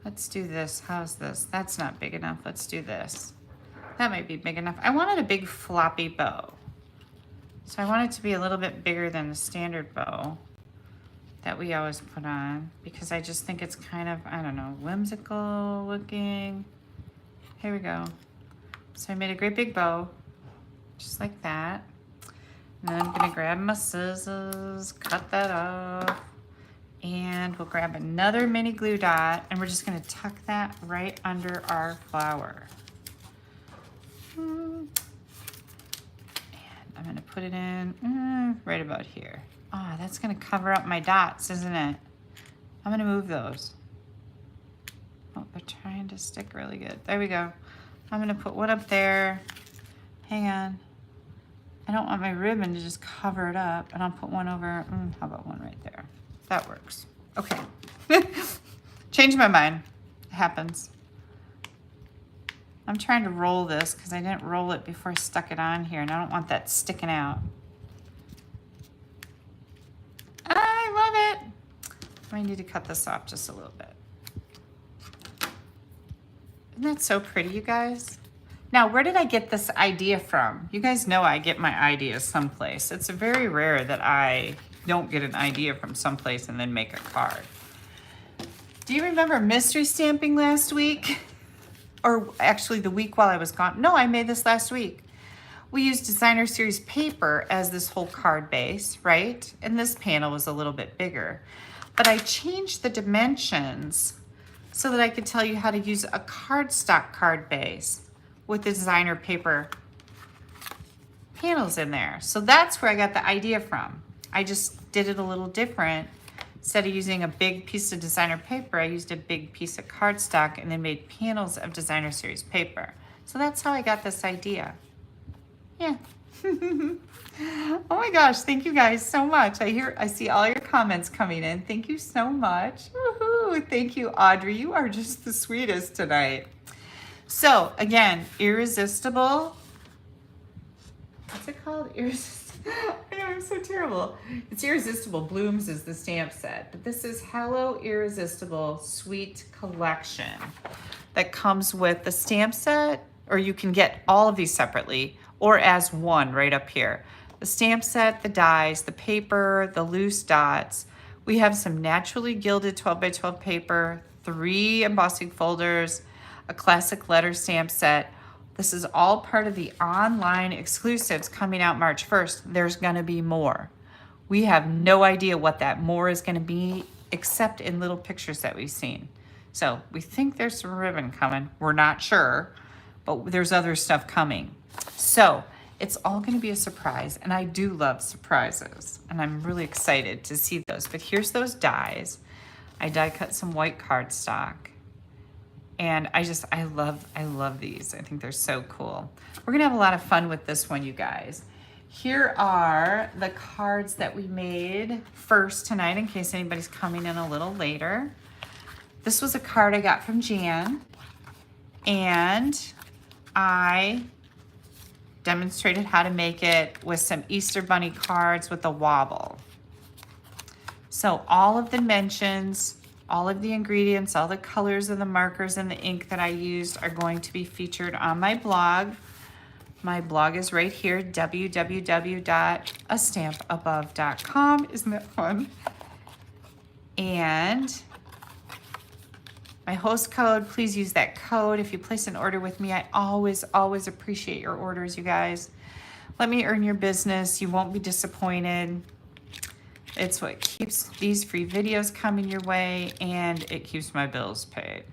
let's do this. How's this? That's not big enough. Let's do this. That might be big enough. I wanted a big floppy bow. So I want it to be a little bit bigger than the standard bow that we always put on, because I just think it's kind of, I don't know, whimsical looking. Here we go. So I made a great big bow, just like that. And I'm gonna grab my scissors, cut that off. And we'll grab another mini glue dot and we're just gonna tuck that right under our flower. And I'm gonna put it in right about here. Ah, that's gonna cover up my dots, isn't it? I'm gonna move those. Oh, they're trying to stick really good. There we go. I'm gonna put one up there. Hang on. I don't want my ribbon to just cover it up, and I'll put one over, how about one right there? That works. Okay. Change my mind. It happens. I'm trying to roll this because I didn't roll it before I stuck it on here, and I don't want that sticking out. I love it. I need to cut this off just a little bit. Isn't that so pretty, you guys? Now, where did I get this idea from? You guys know I get my ideas someplace. It's very rare that I don't get an idea from someplace and then make a card. Do you remember mystery stamping last week? Or actually the week while I was gone? No, I made this last week. We used designer series paper as this whole card base, right? And this panel was a little bit bigger. But I changed the dimensions so that I could tell you how to use a cardstock card base with the designer paper panels in there. So that's where I got the idea from. I just did it a little different. Instead of using a big piece of designer paper, I used a big piece of cardstock and then made panels of designer series paper. So that's how I got this idea. Yeah. Oh my gosh, thank you guys so much. I see all your comments coming in. Thank you so much. Woohoo. Thank you, Audrey. You are just the sweetest tonight. So again, irresistible. What's it called? Irresistible. I know, I'm so terrible. It's Irresistible Blooms is the stamp set, but this is Hello Irresistible Sweet Collection that comes with the stamp set, or you can get all of these separately or as one right up here. The stamp set, the dies, the paper, the loose dots. We have some naturally gilded 12 by 12 paper, 3 embossing folders, a classic letter stamp set. This is all part of the online exclusives coming out March 1st. There's gonna be more. We have no idea what that more is gonna be, except in little pictures that we've seen. So we think there's some ribbon coming. We're not sure, but there's other stuff coming. So it's all gonna be a surprise, and I do love surprises, and I'm really excited to see those. But here's those dies. I die cut some white cardstock. And I love these. I think they're so cool. We're gonna have a lot of fun with this one, you guys. Here are the cards that we made first tonight in case anybody's coming in a little later. This was a card I got from Jan, and I demonstrated how to make it with some Easter Bunny cards with a wobble. So all of the dimensions, all of the ingredients, all the colors of the markers and the ink that I used are going to be featured on my blog. My blog is right here, www.AStampAbove.com. Isn't that fun? And my host code, please use that code. If you place an order with me, I always appreciate your orders, you guys. Let me earn your business. You won't be disappointed. It's what keeps these free videos coming your way, and it keeps my bills paid.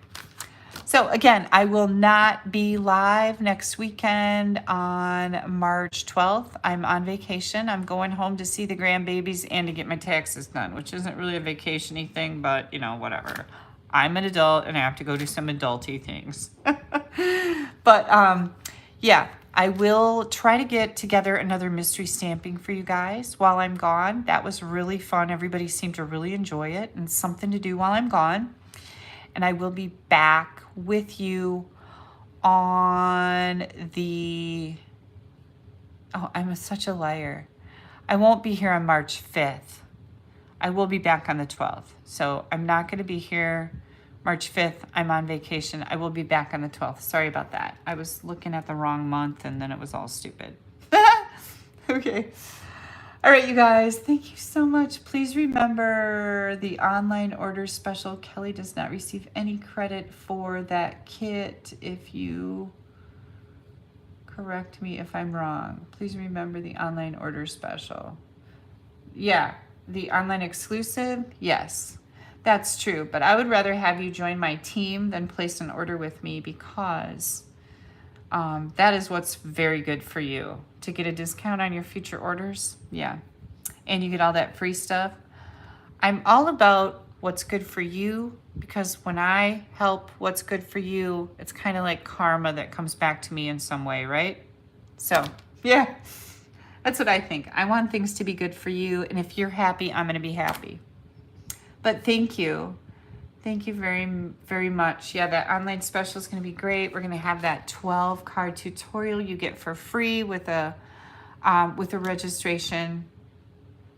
So again, I will not be live next weekend on March 12th. I'm on vacation. I'm going home to see the grandbabies and to get my taxes done, which isn't really a vacation-y thing, but you know, whatever. I'm an adult and I have to go do some adulty things. But yeah. I will try to get together another mystery stamping for you guys while I'm gone. That was really fun. Everybody seemed to really enjoy it, and something to do while I'm gone. And I will be back with you on the... Oh, I'm such a liar. I won't be here on March 5th. I will be back on the 12th. So I'm not going to be here March 5th, I'm on vacation. I will be back on the 12th. Sorry about that. I was looking at the wrong month and then it was all stupid. Okay. All right, you guys, thank you so much. Please remember the online order special. Kelly does not receive any credit for that kit if you correct me if I'm wrong. Please remember the online order special. Yeah, the online exclusive, yes, that's true. But I would rather have you join my team than place an order with me because that is what's very good for you. To get a discount on your future orders, yeah. And you get all that free stuff. I'm all about what's good for you because when I help what's good for you, it's kind of like karma that comes back to me in some way, right? So, yeah, that's what I think. I want things to be good for you, and if you're happy, I'm going to be happy. But thank you. Thank you very, very much. Yeah, that online special is going to be great. We're going to have that 12-card tutorial you get for free with a registration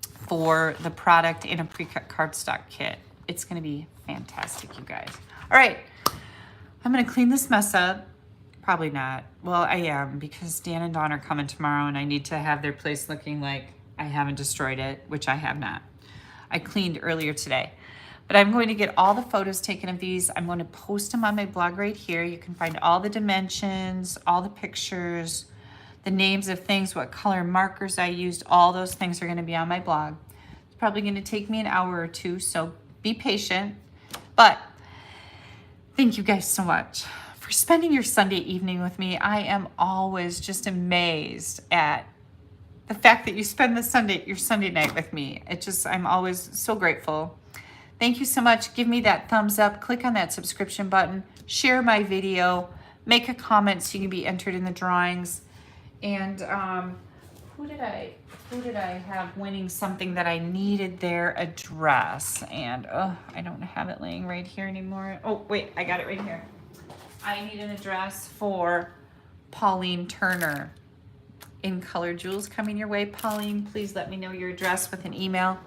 for the product in a pre-cut cardstock kit. It's going to be fantastic, you guys. All right, I'm going to clean this mess up. Probably not. Well, I am because Dan and Dawn are coming tomorrow and I need to have their place looking like I haven't destroyed it, which I have not. I cleaned earlier today. But I'm going to get all the photos taken of these. I'm going to post them on my blog right here. You can find all the dimensions, all the pictures, the names of things, what color markers I used. All those things are going to be on my blog. It's probably going to take me an hour or two, so be patient. But thank you guys so much for spending your Sunday evening with me. I am always just amazed at the fact that you spend your Sunday night with me. I'm always so grateful. Thank you so much. Give me that thumbs up. Click on that subscription button. Share my video. Make a comment so you can be entered in the drawings. And who did I have winning something that I needed their address? And I don't have it laying right here anymore. Oh wait, I got it right here. I need an address for Pauline Turner. In Color Jewels coming your way. Pauline, please let me know your address with an email.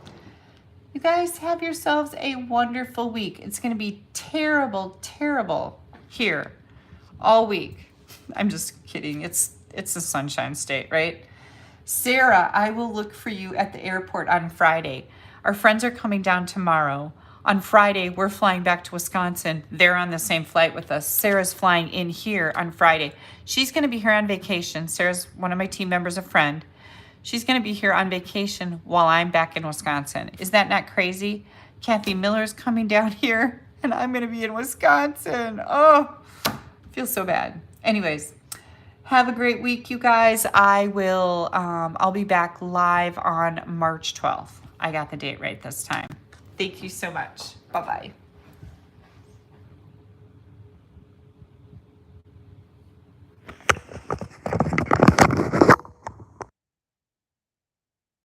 You guys have yourselves a wonderful week. It's going to be terrible, terrible here all week. I'm just kidding. It's the Sunshine State, right? Sarah, I will look for you at the airport on Friday. Our friends are coming down tomorrow. On Friday, we're flying back to Wisconsin. They're on the same flight with us. Sarah's flying in here on Friday. She's going to be here on vacation. Sarah's one of my team members, a friend. She's going to be here on vacation while I'm back in Wisconsin. Is that not crazy? Kathy Miller's coming down here, and I'm going to be in Wisconsin. Oh, I feel so bad. Anyways, have a great week, you guys. I'll be back live on March 12th. I got the date right this time. Thank you so much. Bye-bye.